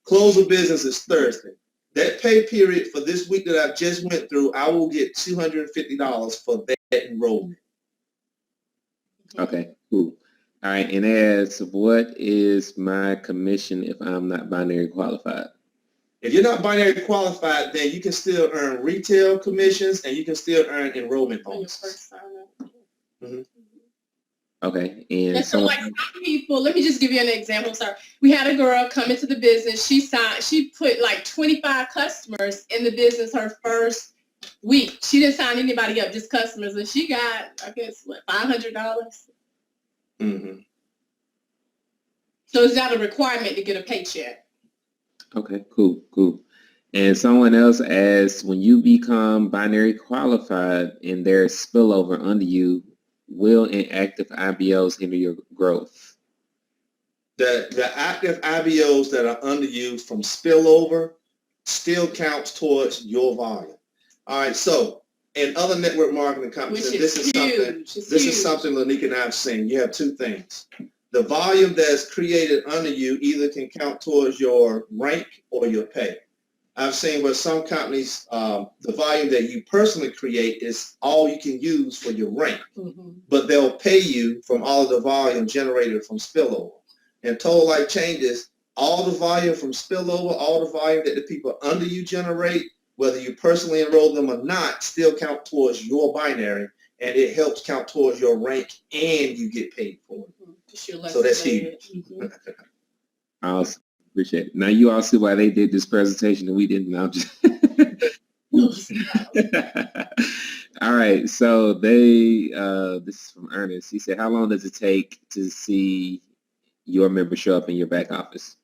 Close of business is Thursday. That pay period for this week that I just went through, I will get $250 for that enrollment. Okay, cool. All right, and as what is my commission if I'm not binary qualified? If you're not binary qualified, then you can still earn retail commissions and you can still earn enrollment On your bonuses. first sign-up. Mhm. Okay, and And so, like some people, let me just give you an example. Sorry, we had a girl come into the business. She put like 25 customers in the business her first week. She didn't sign anybody up, just customers, and she got, I guess, what, $500. Mm-hmm. So it's not a requirement to get a paycheck. Okay, cool. And someone else asked, when you become binary qualified and there's spillover under you, will inactive IBOs hinder your growth? The active IBOs that are under you from spillover still counts towards your volume. All right, so in other network marketing companies, Which this is is something huge. this is something Lanika and I have seen. You have two things. The volume that's created under you either can count towards your rank or your pay. I've seen where some companies, the volume that you personally create is all you can use for your rank, but they'll pay you from all of the volume generated from spillover. And Total Life Changes, all the volume from spillover, all the volume that the people under you generate, whether you personally enroll them or not, still count towards your binary, and it helps count towards your rank, and you get paid for it. So that's huge. Awesome. Appreciate it. Now you all see why they did this presentation and we didn't. I'm just all right. So they this is from Ernest. He said, how long does it take to see your member show up in your back office?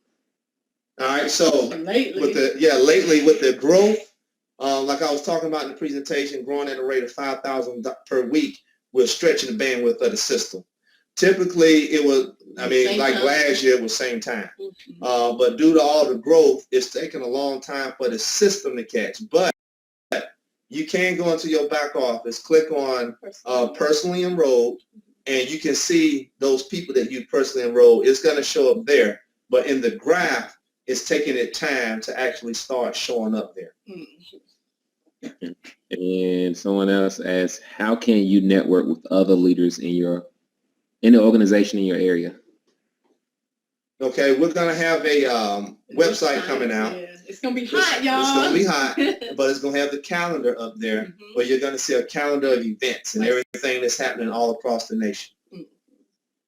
All right. So lately with the growth, like I was talking about in the presentation, growing at a rate of 5,000 per week, we're stretching the bandwidth of the system. Typically, it was, last year, it was same time. But due to all the growth, it's taken a long time for the system to catch. But you can go into your back office, click on personally enrolled, and you can see those people that you personally enrolled. It's going to show up there. But in the graph, it's taking it time to actually start showing up there. And someone else asked, how can you network with other leaders in the organization in your area? Okay, we're going to have a website coming out. Yeah. It's going to be hot, y'all. It's going to be hot, but it's going to have the calendar up there where you're going to see a calendar of events and everything that's happening all across the nation.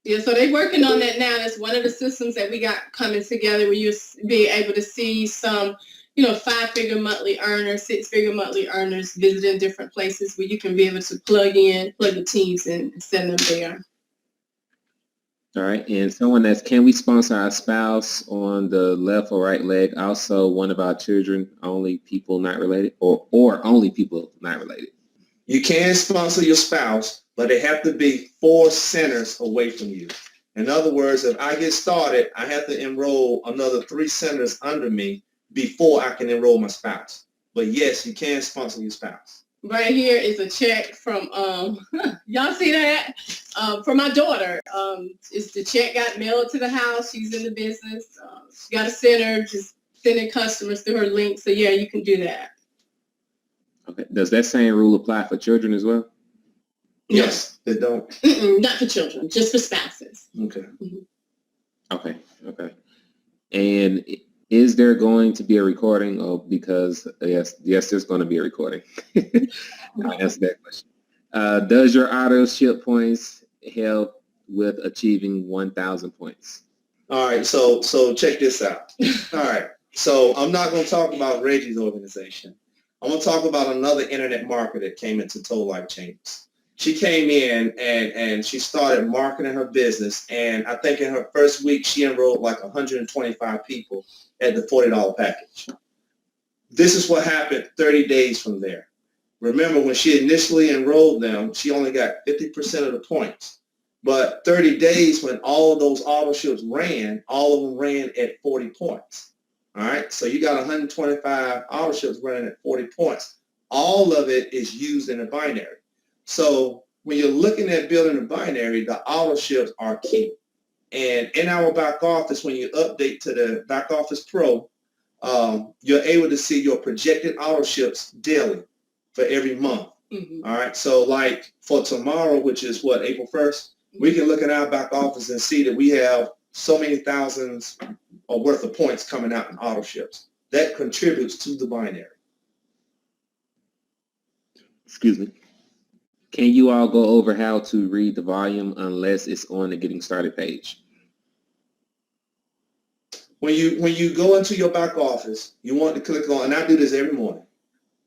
Yeah, so they're working on that now. That's one of the systems that we got coming together where you'll be able to see some, 5-figure monthly earners, 6-figure monthly earners visiting different places where you can be able to plug the teams in and send them there. All right, and someone asks, can we sponsor our spouse on the left or right leg? Also, one of our children, only people not related, or only people not related. You can sponsor your spouse, but they have to be 4 centers away from you. In other words, if I get started, I have to enroll another 3 centers under me before I can enroll my spouse. But yes, you can sponsor your spouse. Right here is a check from, y'all see that? For my daughter. It's the check got mailed to the house. She's in the business. She got a center, just sending customers through her link. So yeah, you can do that. Okay. Does that same rule apply for children as well? Yes, they don't. Not for children, just for spouses. Okay. Okay. And is there going to be a recording? Oh, because yes, there's going to be a recording. I'll answer that question. Does your auto ship points help with achieving 1,000 points? All right, so check this out. All right, so I'm not going to talk about Reggie's organization. I'm going to talk about another internet marketer that came into Total Life Changes. She came in and she started marketing her business, and I think in her first week she enrolled like 125 people at the $40 package. This is what happened 30 days from there. Remember, when she initially enrolled them, she only got 50% of the points. But 30 days when all of those auto ships ran, all of them ran at 40 points. All right, so you got 125 auto ships running at 40 points. All of it is used in a binary. So when you're looking at building a binary, the auto ships are key. And in our back office, when you update to the back office pro, you're able to see your projected auto ships daily for every month. Mhm. All right. So like for tomorrow, which is what, April 1st, we can look at our back office and see that we have so many thousands of worth of points coming out in auto ships. That contributes to the binary. Excuse me. Can you all go over how to read the volume unless it's on the getting started page? When you go into your back office, you want to click on, and I do this every morning.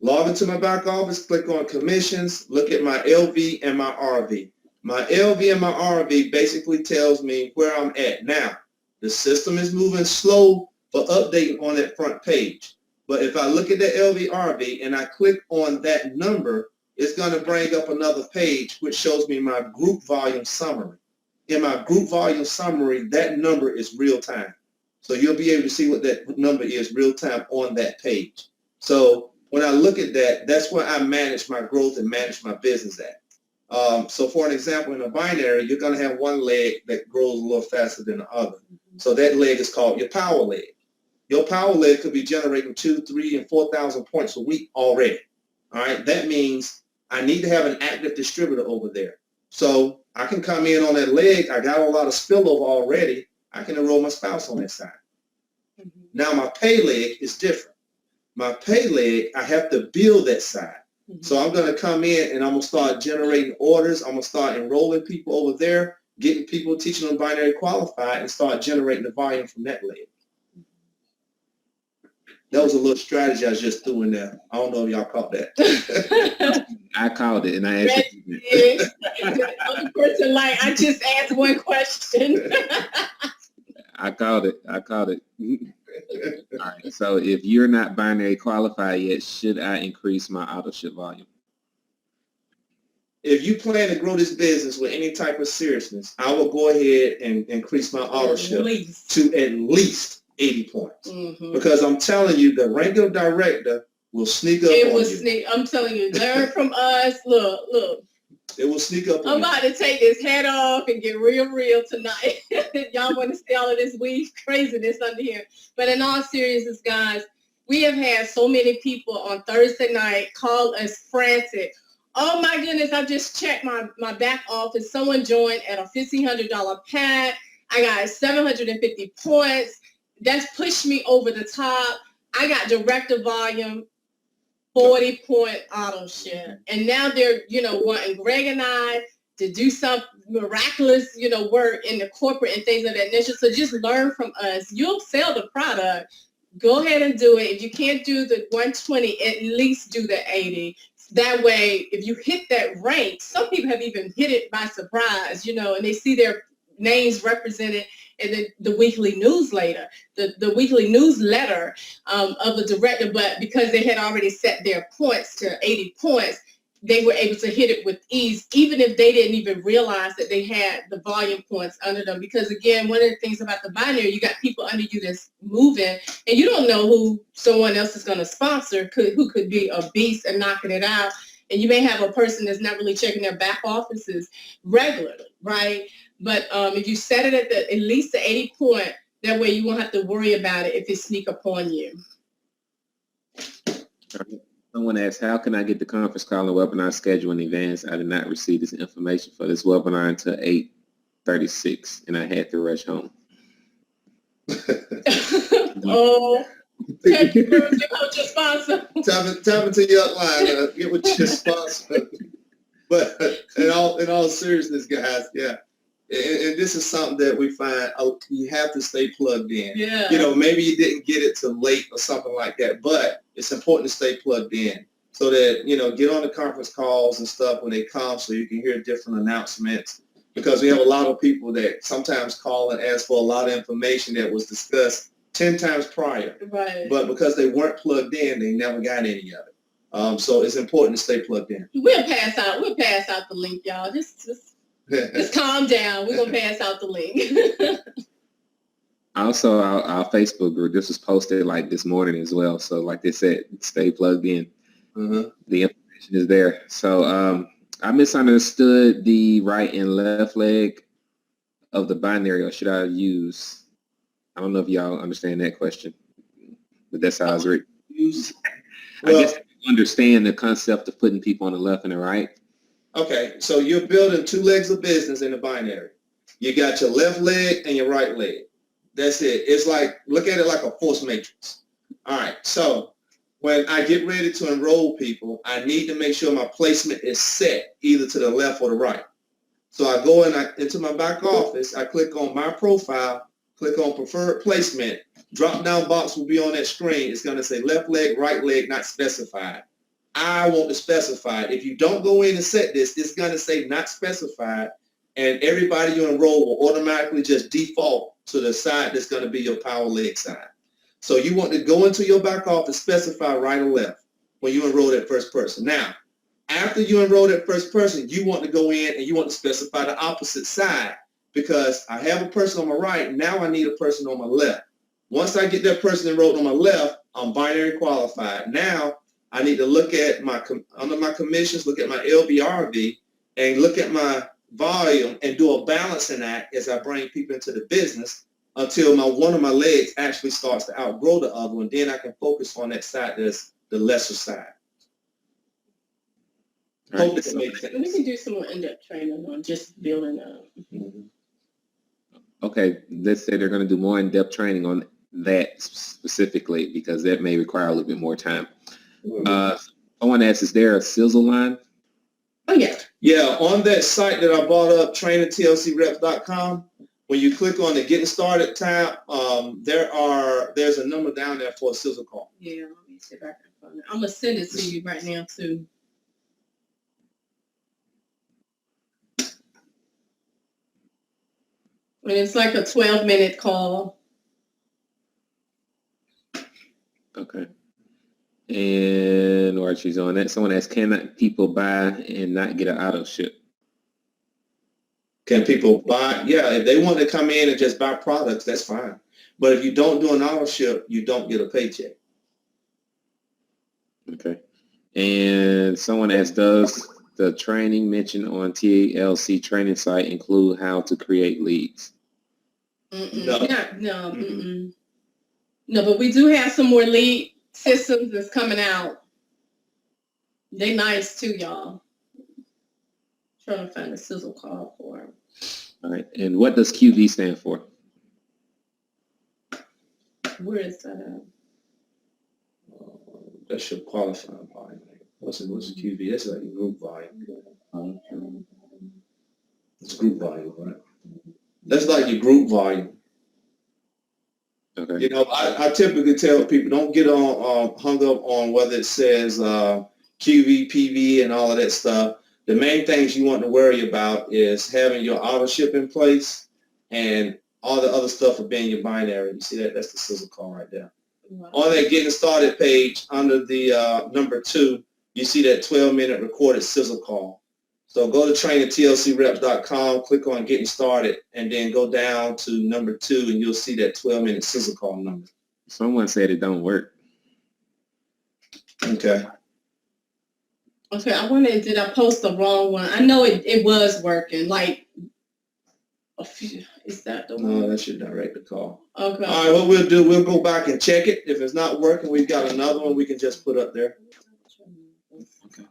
Log into my back office, click on commissions, look at my LV and my RV. My LV and my RV basically tells me where I'm at. Now, the system is moving slow for updating on that front page. But if I look at the LV RV and I click on that number, it's going to bring up another page which shows me my group volume summary. In my group volume summary, that number is real time. So you'll be able to see what that number is real time on that page. So when I look at that, that's where I manage my growth and manage my business at. So for an example, in a binary, you're going to have one leg that grows a little faster than the other. So that leg is called your power leg. Your power leg could be generating 2,000, 3,000, and 4,000 points a week already. All right. That means I need to have an active distributor over there. So I can come in on that leg. I got a lot of spillover already. I can enroll my spouse on that side. Mm-hmm. Now my pay leg is different. My pay leg, I have to build that side. Mm-hmm. So I'm going to come in and I'm going to start generating orders. I'm going to start enrolling people over there, getting people, teaching them binary qualified, and start generating the volume from that leg. That was a little strategy I just threw in there. I don't know if y'all caught that. I called it and I asked you. The other person, like, I just asked one question. I called it. All right. So if you're not binary qualified yet, should I increase my auto ship volume? If you plan to grow this business with any type of seriousness, I will go ahead and increase my auto ship to at least 80 points. Mm-hmm. Because I'm telling you, the rank of director will sneak up on you. I'm telling you, learn from us. Look. It will sneak up on you. I'm about to take this hat off and get real tonight. Y'all want to see all of this weed craziness under here. But in all seriousness, guys, we have had so many people on Thursday night call us frantic. Oh my goodness, I just checked my back office. Someone joined at a $1,500 pack. I got 750 points. That's pushed me over the top. I got director volume, 40-point auto share. And now they're, wanting Greg and I to do some miraculous, work in the corporate and things of that nature. So just learn from us. You'll sell the product. Go ahead and do it. If you can't do the 120, at least do the 80. That way, if you hit that rank, some people have even hit it by surprise, and they see their names represented in the weekly newsletter, the weekly newsletter of the director. But because they had already set their points to 80 points, they were able to hit it with ease, even if they didn't even realize that they had the volume points under them. Because again, one of the things about the binary, you got people under you that's moving, and you don't know who someone else is going to sponsor, who could be a beast and knocking it out. And you may have a person that's not really checking their back offices regularly, right? But if you set it at least the 80 point, that way you won't have to worry about it if it sneak upon you. Someone asked, how can I get the conference call and webinar schedule in advance? I did not receive this information for this webinar until 8:36, and I had to rush home. Oh, thank you for your sponsor. Tap into your upline. Get with your sponsor. But in all seriousness, guys, yeah. And this is something that we find you have to stay plugged in. Yeah. Maybe you didn't get it till late or something like that, but it's important to stay plugged in so that, get on the conference calls and stuff when they come so you can hear different announcements, because we have a lot of people that sometimes call and ask for a lot of information that was discussed 10 times prior. Right. But because they weren't plugged in, they never got any of it. So it's important to stay plugged in. We'll pass out the link, y'all. Just calm down. We're going to pass out the link. Also, our Facebook group, this was posted like this morning as well. So like they said, stay plugged in. Uh-huh. The information is there. So I misunderstood the right and left leg of the binary, or should I use, I don't know if y'all understand that question. but that's how it's written. Well, I guess you understand the concept of putting people on the left and the right. okay, so you're building two legs of business in a binary. You got your left leg and your right leg. That's it. It's like, look at it like a force matrix. All right, so when I get ready to enroll people, I need to make sure my placement is set either to the left or the right. So I go into my back office, I click on my profile, click on preferred placement, drop down box will be on that screen. It's going to say left leg, right leg, not specified. I want to specify it. If you don't go in and set this, it's going to say not specified, and everybody you enroll will automatically just default to the side that's going to be your power leg side. So you want to go into your back office, specify right or left when you enroll that first person. Now, after you enroll that first person, you want to go in and you want to specify the opposite side, because I have a person on my right, now I need a person on my left. Once I get that person enrolled on my left, I'm binary qualified. Now I need to look at under my commissions, look at my LBRV, and look at my volume and do a balancing act as I bring people into the business until one of my legs actually starts to outgrow the other one. Then I can focus on that side that's the lesser side. Hope that makes sense. We can do some more in-depth training on just building up. Okay, let's say they're going to do more in-depth training on that specifically, because that may require a little bit more time. Someone asked, is there a sizzle line? Oh, yeah. Yeah, on that site that I brought up, trainingtlcreps.com, when you click on the Getting Started tab, there's a number down there for a sizzle call. Yeah, let me see if I can find it. I'm going to send it to you right now, too. And it's like a 12-minute call. Okay. And while she's on that, someone asked, can people buy and not get an auto ship? Can people buy? Yeah, if they want to come in and just buy products, that's fine. But if you don't do an auto ship, you don't get a paycheck. Okay. And someone asked, does the training mentioned on TLC training site include how to create leads? No, but we do have some more lead systems that's coming out. They nice too, y'all. Trying to find a sizzle call for them. All right. And what does QV stand for? Where is that That's your qualifying volume. What's the QV? That's like your group volume. It's group volume, right? That's like your group volume. Okay. You know, I typically tell people, don't get hung up on whether it says QV, PV, and all of that stuff. The main things you want to worry about is having your auto ship in place, and all the other stuff will be in your binary. You see that? That's the sizzle call right there. Wow. On that Getting Started page, under the number 2, you see that 12-minute recorded sizzle call. So go to trainingtlcreps.com, click on Getting Started, and then go down to number 2, and you'll see that 12-minute sizzle call number. Someone said it don't work. Okay. Okay, I wondered, did I post the wrong one? I know it was working. Like, is that the one? No, that's your direct call. Okay. All right, what we'll do, we'll go back and check it. If it's not working, we've got another one we can just put up there. Okay.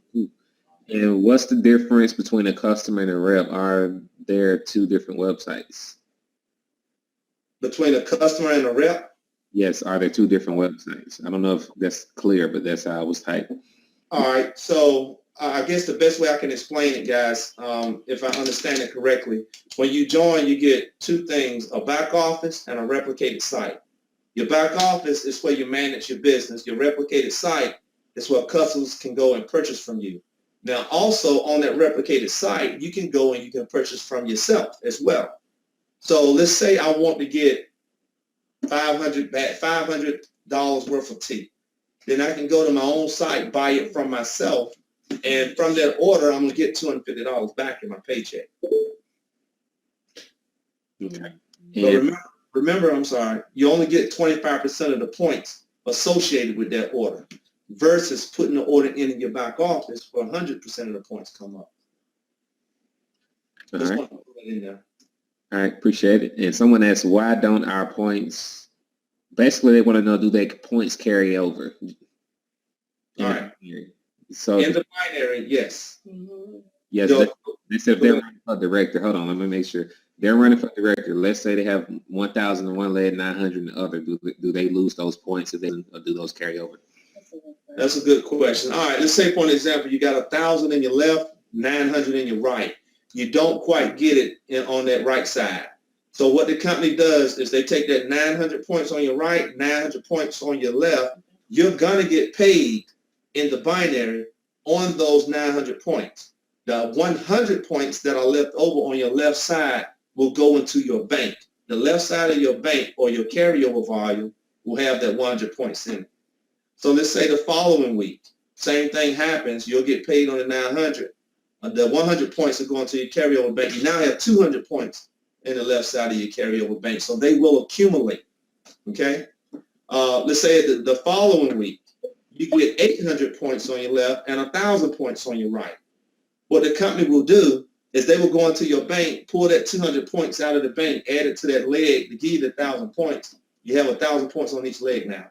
And what's the difference between a customer and a rep? Are there 2 different websites? Between a customer and a rep? Yes, are there 2 different websites? I don't know if that's clear, but that's how I was typing. All right, so I guess the best way I can explain it, guys, if I understand it correctly, when you join, you get 2 things, a back office and a replicated site. Your back office is where you manage your business. Your replicated site is where customers can go and purchase from you. Now, also on that replicated site, you can go and you can purchase from yourself as well. So let's say I want to get $500 worth of tea. Then I can go to my own site, buy it from myself, and from that order, I'm going to get $250 back in my paycheck. Okay. But remember, I'm sorry, you only get 25% of the points associated with that order versus putting the order in your back office where 100% of the points come up. All right. All right, appreciate it. And someone asked, why don't our points Basically, they want to know, do their points carry over? All right. So In the binary, yes. yes, So- they said if they're running for director. Hold on, let me make sure. They're running for director. Let's say they have 1,000 in one leg, 900 in the other. Do they lose those points, or do those carry over? That's a good question. All right, let's say for an example, you got 1,000 in your left, 900 in your right. You don't quite get it on that right side. So what the company does is they take that 900 points on your right, 900 points on your left. You're gonna get paid in the binary on those 900 points. The 100 points that are left over on your left side will go into your bank. The left side of your bank or your carryover volume will have that 100 points in it. So let's say the following week, same thing happens. You'll get paid on the 900. The 100 points are going to your carryover bank. You now have 200 points in the left side of your carryover bank. So they will accumulate. Okay. Let's say the following week, you get 800 points on your left and 1,000 points on your right. What the company will do is they will go into your bank, pull that 200 points out of the bank, add it to that leg to give you the 1,000 points. You have 1,000 points on each leg now.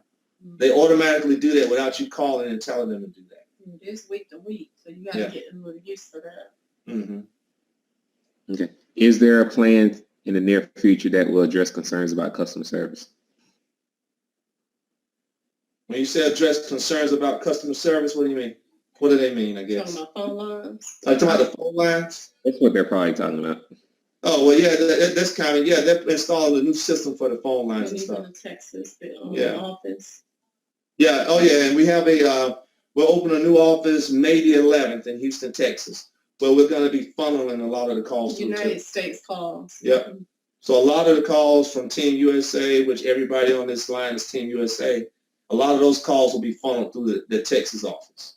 They automatically do that without you calling and telling them to do that. It's week to week, so you got to get a little used to that. Mm-hmm. Okay. Is there a plan in the near future that will address concerns about customer service? When you say address concerns about customer service, what do you mean? What do they mean, I guess? Talking about phone lines. Are you talking about the phone lines? That's what they're probably talking about. Oh, well, yeah, that's kind of, yeah, they're installing a new system for the phone lines and Even stuff. in Texas, the Yeah. office. Yeah, oh, yeah, and we have we'll open a new office May the 11th in Houston, Texas, where we're going to be funneling a lot of the calls through. United States calls. Yep. So a lot of the calls from Team USA, which everybody on this line is Team USA, a lot of those calls will be funneled through the Texas office.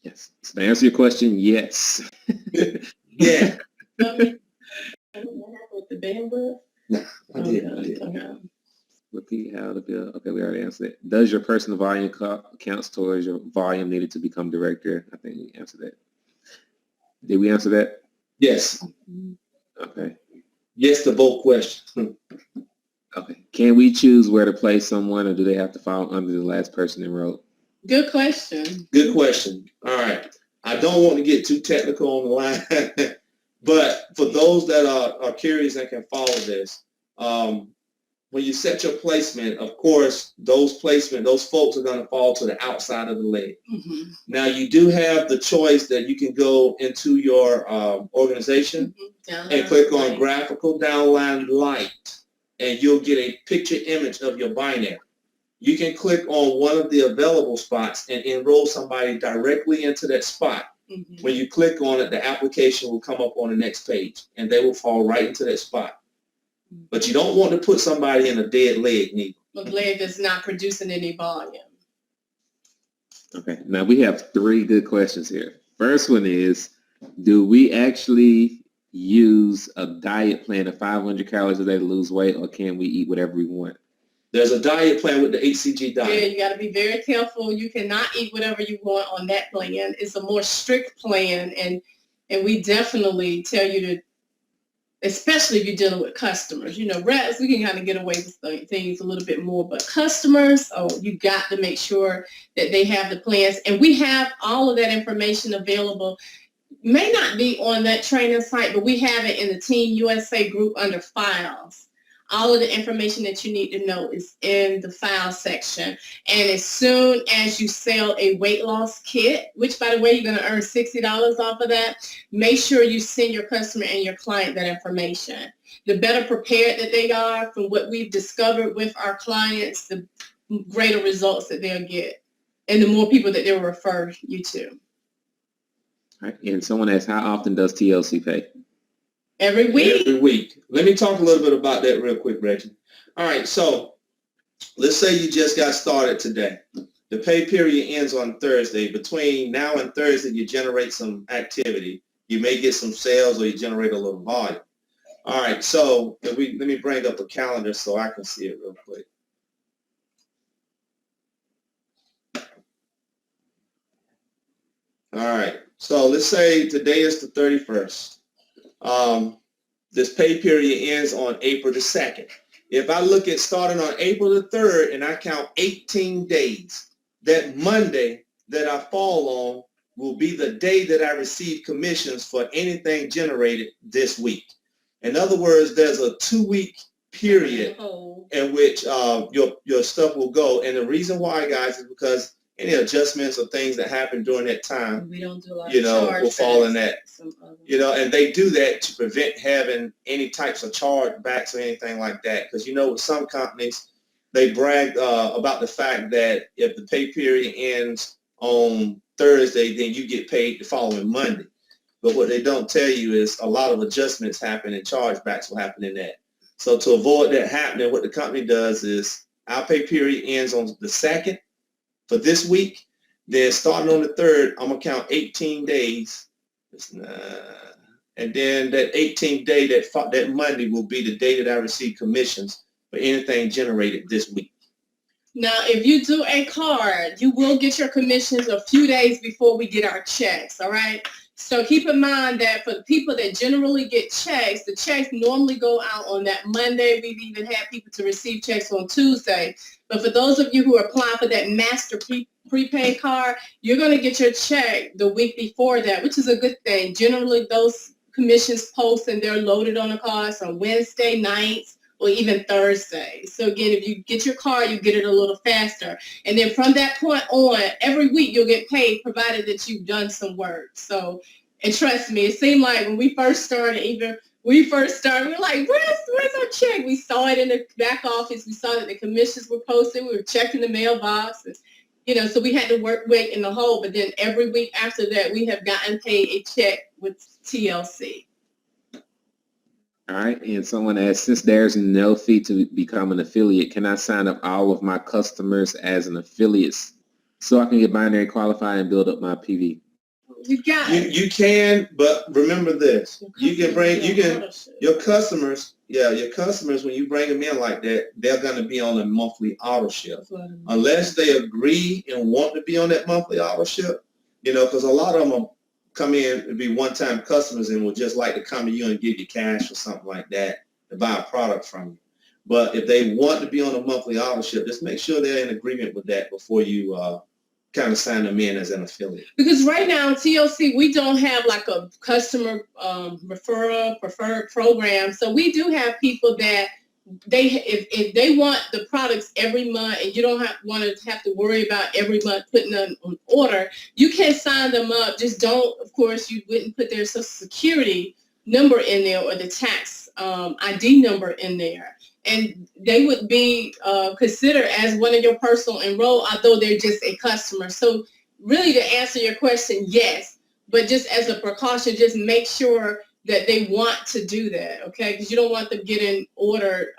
Yes. So to answer your question, yes. Yeah. With the bandwidth? I did. Okay. Repeat how the bill. Okay, we already answered it. Does your personal volume counts towards your volume needed to become director? I think we answered that. Did we answer that? Yes. Okay. Yes to both questions. Okay. Can we choose where to place someone, or do they have to fall under the last person enrolled? Good question. Good question. All right. I don't want to get too technical on the line, but for those that are curious and can follow this, when you set your placement, of course, those folks are going to fall to the outside of the leg. Mm-hmm. Now, you do have the choice that you can go into your organization and click on graphical downline light, and you'll get a picture image of your binary. You can click on one of the available spots and enroll somebody directly into that spot. Mm-hmm. When you click on it, the application will come up on the next page, and they will fall right into that spot. But you don't want to put somebody in a dead leg neither. The leg is not producing any volume. Okay. Now we have 3 good questions here. First one is, do we actually use a diet plan of 500 calories a day to lose weight, or can we eat whatever we want? There's a diet plan with the HCG diet. Yeah, you got to be very careful. You cannot eat whatever you want on that plan. It's a more strict plan, and we definitely tell you to, especially if you're dealing with customers. You know, reps, we can kind of get away with things a little bit more, but customers, you got to make sure that they have the plans. And we have all of that information available. May not be on that training site, but we have it in the Team USA group under files. All of the information that you need to know is in the file section. And as soon as you sell a weight loss kit, which, by the way, you're going to earn $60 off of that, make sure you send your customer and your client that information. The better prepared that they are from what we've discovered with our clients, the greater results that they'll get and the more people that they'll refer you to. All right. And someone asks, how often does TLC pay? Every week. Every week. Let me talk a little bit about that real quick, Reggie. All right, so let's say you just got started today. The pay period ends on Thursday. Between now and Thursday, you generate some activity. You may get some sales or you generate a little volume. All right, so let me bring up a calendar so I can see it real quick. All right, so let's say today is the 31st. This pay period ends on April the 2nd. if I look at starting on April the 3rd and I count 18 days, that Monday that I fall on will be the day that I receive commissions for anything generated this week. In other words, there's a 2-week period in which your stuff will go. And the reason why, guys, is because any adjustments or things that happen during that time, we don't do a lot will fall in that. And they do that to prevent having any types of chargebacks or anything like that. Because, with some companies, they brag about the fact that if the pay period ends on Thursday, then you get paid the following Monday. But what they don't tell you is a lot of adjustments happen and chargebacks will happen in that. So to avoid that happening, what the company does is our pay period ends on the 2nd for this week. Then starting on the 3rd, I'm going to count 18 days. And then that 18th day, that Monday will be the day that I receive commissions for anything generated this week. Now, if you do a card, you will get your commissions a few days before we get our checks, all right? So keep in mind that for the people that generally get checks, the checks normally go out on that Monday. We've even had people to receive checks on Tuesday. But for those of you who are applying for that master prepaid card, you're going to get your check the week before that, which is a good thing. Generally, those commissions post and they're loaded on the cards on Wednesday nights or even Thursday. So again, if you get your card, you get it a little faster. And then from that point on, every week you'll get paid provided that you've done some work. So, and trust me, it seemed like when we first started, we were like, where's our check? We saw it in the back office. We saw that the commissions were posted. We were checking the mailbox. And, so we had to wait in the hole. But then every week after that, we have gotten paid a check with TLC. All right, and someone asked, since there's no fee to become an affiliate, can I sign up all of my customers as an affiliate so I can get binary qualified and build up my PV? You got it. You can, but remember this. Your customers, when you bring them in like that, they're going to be on a monthly auto ship. Unless they agree and want to be on that monthly auto ship, because a lot of them are come in and be one-time customers and will just like to come to you and give you cash or something like that to buy a product from you. But if they want to be on a monthly auto ship, just make sure they're in agreement with that before you kind of sign them in as an affiliate. Because right now, TLC, we don't have like a customer referral preferred program. So we do have people that if they want the products every month and you don't want to have to worry about every month putting them on order, you can sign them up. Just don't, of course, you wouldn't put their social security number in there or the tax ID number in there. And they would be considered as one of your personal enroll, although they're just a customer. So really to answer your question, yes, but just as a precaution, just make sure that they want to do that, okay? Because you don't want them getting ordered,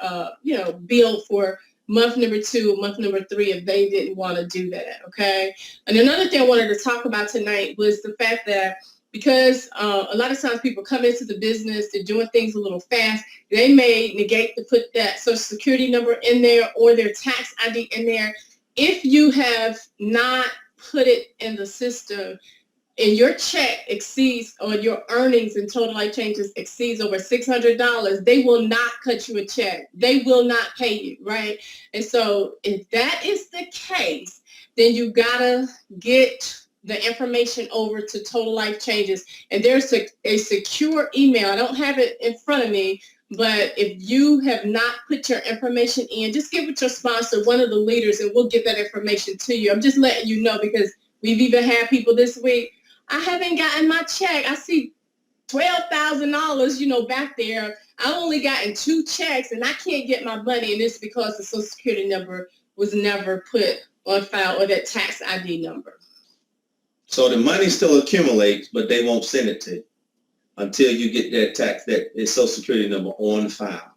billed for month number 2, month number 3 if they didn't want to do that, okay? And another thing I wanted to talk about tonight was the fact that because a lot of times people come into the business, they're doing things a little fast, they may negate to put that social security number in there or their tax ID in there. If you have not put it in the system, and your check exceeds or your earnings in Total Life Changes exceeds over $600, they will not cut you a check. They will not pay you, right? And so if that is the case, then you gotta get the information over to Total Life Changes. And there's a secure email. I don't have it in front of me, but if you have not put your information in, just give it your sponsor, one of the leaders, and we'll get that information to you. I'm just letting you know because we've even had people this week, I haven't gotten my check. I see $12,000, back there. I've only gotten 2 checks and I can't get my money. And it's because the social security number was never put on file or that tax ID number. So the money still accumulates, but they won't send it to you until you get that social security number on file.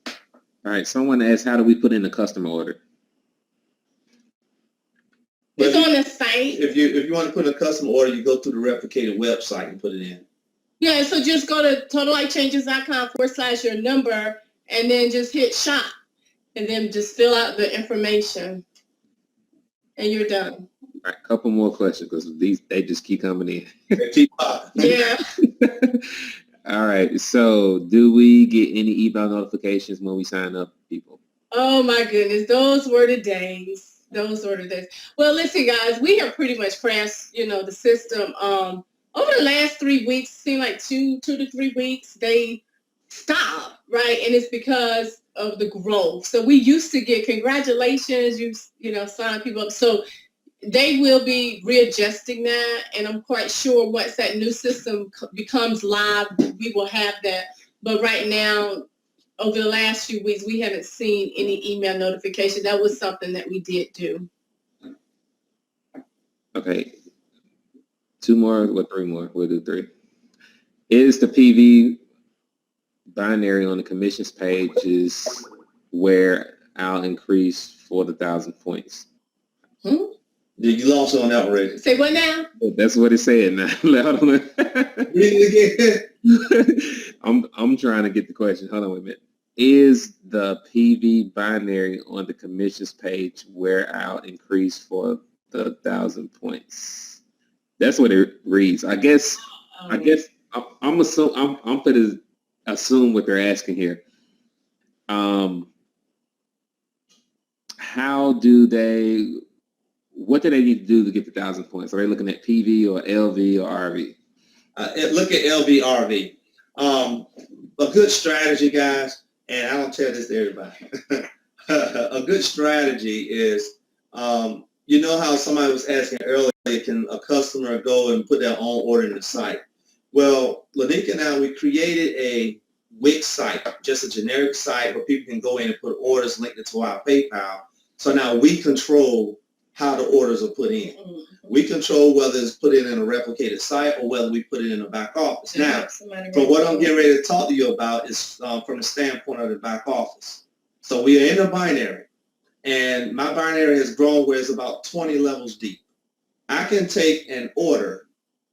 All right. Someone asked, how do we put in a customer order? It's on the site. If you want to put in a customer order, you go to the replicated website and put it in. Yeah, so just go to totallifechanges.com/your number and then just hit shop and then just fill out the information and you're done. All right, a couple more questions because they just keep coming in. They keep popping. Yeah. All right. So do we get any email notifications when we sign up, people? Oh my goodness, those were the days. Those were the days. Well, listen, guys, we have pretty much crashed, the system. Over the last 3 weeks, seemed like 2 to 3 weeks, they stopped, right? And it's because of the growth. So we used to get congratulations, sign people up. So they will be readjusting that, and I'm quite sure once that new system becomes live, we will have that. But right now, over the last few weeks, we haven't seen any email notification. That was something that we did do. Okay. 2 more or 3 more? We'll do 3. Is the PV binary on the commissions page is where I'll increase for the 1,000 points? You lost on that already. Say what now? That's what it said now. Read it again. I'm trying to get the question. Hold on a minute. Is the PV binary on the commissions page where I'll increase for the 1,000 points? That's what it reads. I guess I'm going to assume what they're asking here. What do they need to do to get the 1,000 points? Are they looking at PV or LV or RV? Look at LV, RV. A good strategy, guys, and I don't tell this to everybody. A good strategy is, how somebody was asking earlier, can a customer go and put their own order in the site? Well, Lanika and I, we created a Wix site, just a generic site where people can go in and put orders linked to our PayPal. So now we control how the orders are put in. Mm-hmm. We control whether it's put in a replicated site or whether we put it in the back office. Now, from what I'm getting ready to talk to you about is from the standpoint of the back office. So we are in a binary, and my binary has grown where it's about 20 levels deep. I can take an order,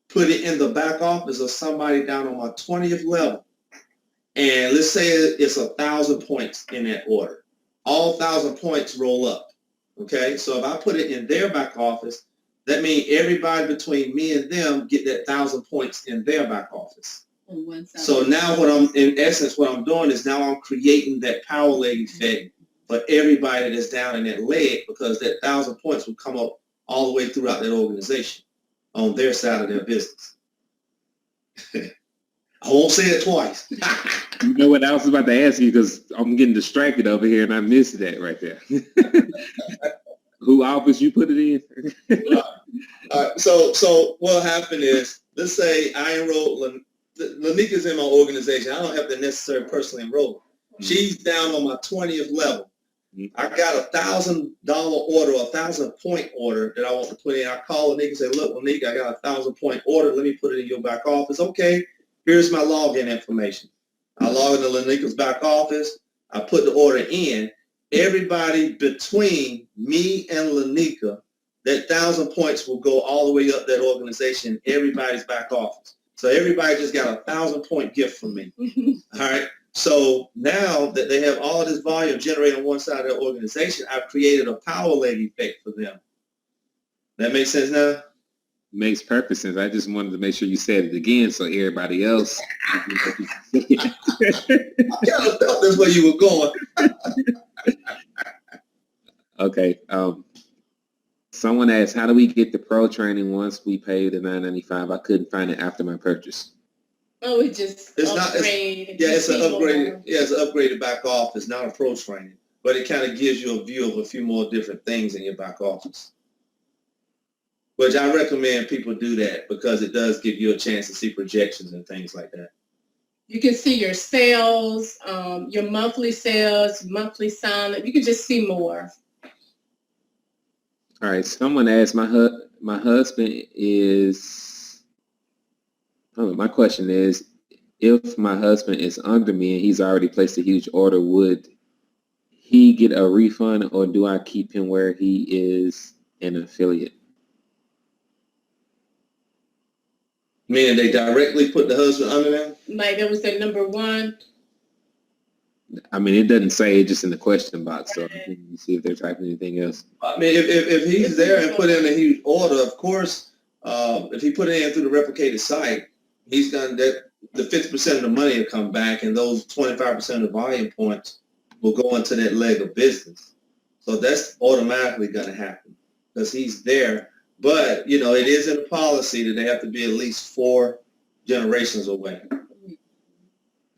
put it in the back office of somebody down on my 20th level, and let's say it's 1,000 points in that order. All 1,000 points roll up. Okay, so if I put it in their back office, that means everybody between me and them get that 1,000 points in their back office. So now what I'm doing is now I'm creating that power leg effect for everybody that's down in that leg, because that 1,000 points will come up all the way throughout that organization on their side of their business. I won't say it twice. You know what I was about to ask you, because I'm getting distracted over here and I missed that right there. Who office you put it in? All right. So what happened is, let's say I enrolled, Lanika's in my organization. I don't have to necessarily personally enroll. She's down on my 20th level. I got $1,000 order, 1,000 point order that I want to put in. I call Lanika and say, look, Lanika, I got 1,000 point order. Let me put it in your back office. Okay. Here's my login information. I log into Lanika's back office. I put the order in. Everybody between me and Lanika, that 1,000 points will go all the way up that organization, everybody's back office. So everybody just got a 1,000 point gift from me. All right. So now that they have all of this volume generated on one side of their organization, I've created a power leg effect for them. That makes sense now? Makes perfect sense. I just wanted to make sure you said it again so everybody else. I kind of felt that's where you were going. Okay. Someone asked, how do we get the pro training once we pay the $9.95? I couldn't find it after my purchase. Oh, it's an upgrade. It's an upgraded. Yeah, it's an upgraded back office, not a pro training, but it kind of gives you a view of a few more different things in your back office. Which I recommend people do that, because it does give you a chance to see projections and things like that. You can see your sales, your monthly sales, monthly sign-up. You can just see more. All right. Someone asked, my husband is, my question is, if my husband is under me and he's already placed a huge order, would he get a refund, or do I keep him where he is an affiliate? Meaning they directly put the husband under them? Like that was their number one? I mean, it doesn't say it, just in the question box, so you see if they're typing anything else. I mean, if he's there and put in a huge order, of course, if he put it in through the replicated site, he's gonna that the 50% of the money will come back, and those 25% of the volume points will go into that leg of business. So that's automatically going to happen because he's there. But you know, it is in the policy that they have to be at least 4 generations away.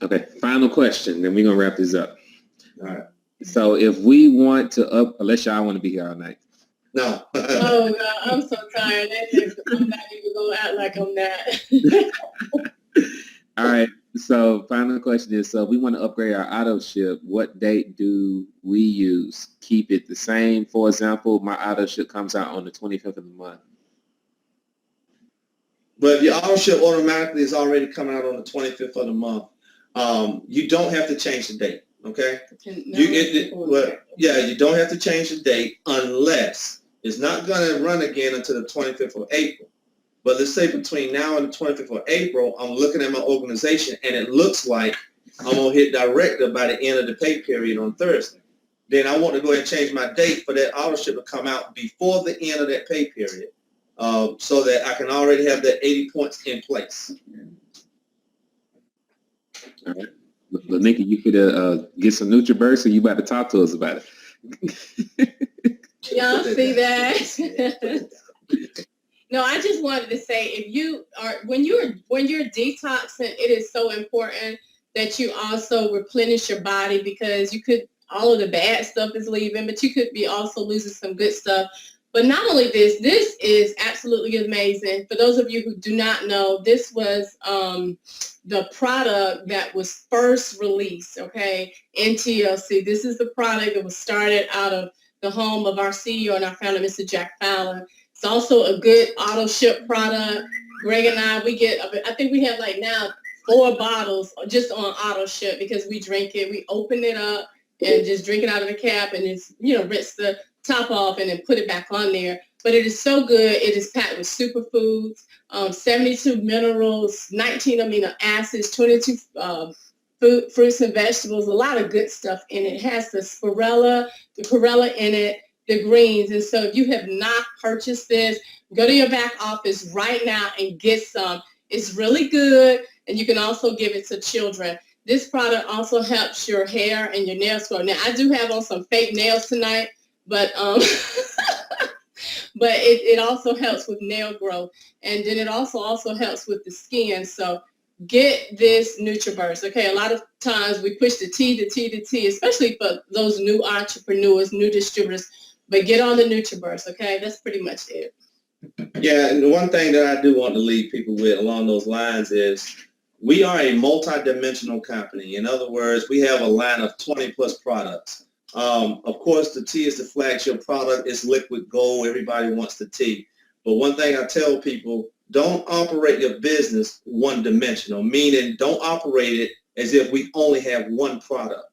Okay, final question, then we're gonna wrap this up. All right. So if we want to unless y'all want to be here all night. No. Oh God, I'm so tired. I'm not even gonna act like I'm not. All right. So final question is, so if we want to upgrade our auto ship, what date do we use? Keep it the same. For example, my auto ship comes out on the 25th of the month. But if your auto ship automatically is already coming out on the 25th of the month, you don't have to change the date. Okay. You don't have to change the date unless it's not going to run again until the 25th of April. But let's say between now and the 25th of April, I'm looking at my organization and it looks like I'm going to hit director by the end of the pay period on Thursday. Then I want to go ahead and change my date for that auto ship to come out before the end of that pay period so that I can already have that 80 points in place. All right. Lanika, you could get some NutriBurst, or you about to talk to us about it. Y'all see that? No, I just wanted to say, if you are when you're detoxing, it is so important that you also replenish your body, because you could, all of the bad stuff is leaving, but you could be also losing some good stuff. But not only this is absolutely amazing. For those of you who do not know, this was the product that was first released, okay, in TLC. This is the product that was started out of the home of our CEO and our founder, Mr. Jack Fowler. It's also a good auto ship product. Greg and I think we have like now 4 bottles just on auto ship because we drink it. We open it up and just drink it out of the cap and just, rinse the top off and then put it back on there. But it is so good. It is packed with superfoods, 72 minerals, 19 amino acids, 22 fruits and vegetables, a lot of good stuff in it. It has the chlorella in it, the greens. And so if you have not purchased this, go to your back office right now and get some. It's really good. And you can also give it to children. This product also helps your hair and your nails grow. Now, I do have on some fake nails tonight, but but it also helps with nail growth. And then it also helps with the skin. So get this NutriBurst. Okay, a lot of times we push the T, especially for those new entrepreneurs, new distributors. But get on the NutriBurst, okay? That's pretty much it. Yeah, and the one thing that I do want to leave people with along those lines is we are a multi-dimensional company. In other words, we have a line of 20 plus products. Of course, the tea is the flagship product. It's liquid gold. Everybody wants the tea. But one thing I tell people, don't operate your business one-dimensional, meaning don't operate it as if we only have one product.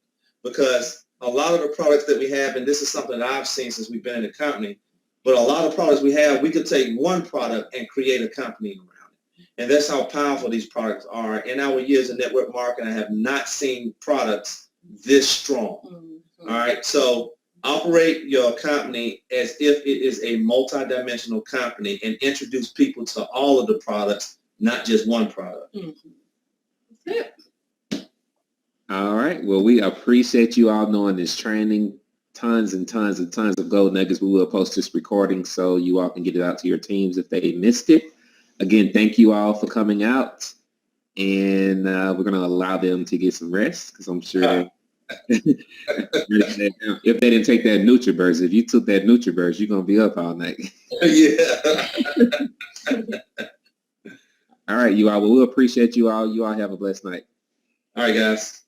Because a lot of the products that we have, and this is something that I've seen since we've been in the company, but a lot of products we have, we could take one product and create a company around it. And that's how powerful these products are. In our years in network marketing, I have not seen products this strong. Mm-hmm. All right. So operate your company as if it is a multi-dimensional company and introduce people to all of the products, not just one product. Mm-hmm. That's it. All right. Well, we appreciate you all knowing this training. Tons and tons and tons of gold nuggets. We will post this recording so you all can get it out to your teams if they missed it. Again, thank you all for coming out. And we're going to allow them to get some rest because I'm sure if they didn't take that NutriBurst, if you took that NutriBurst, you're going to be up all night. Yeah. All right, you all. Well, we appreciate you all. You all have a blessed night. All right, guys.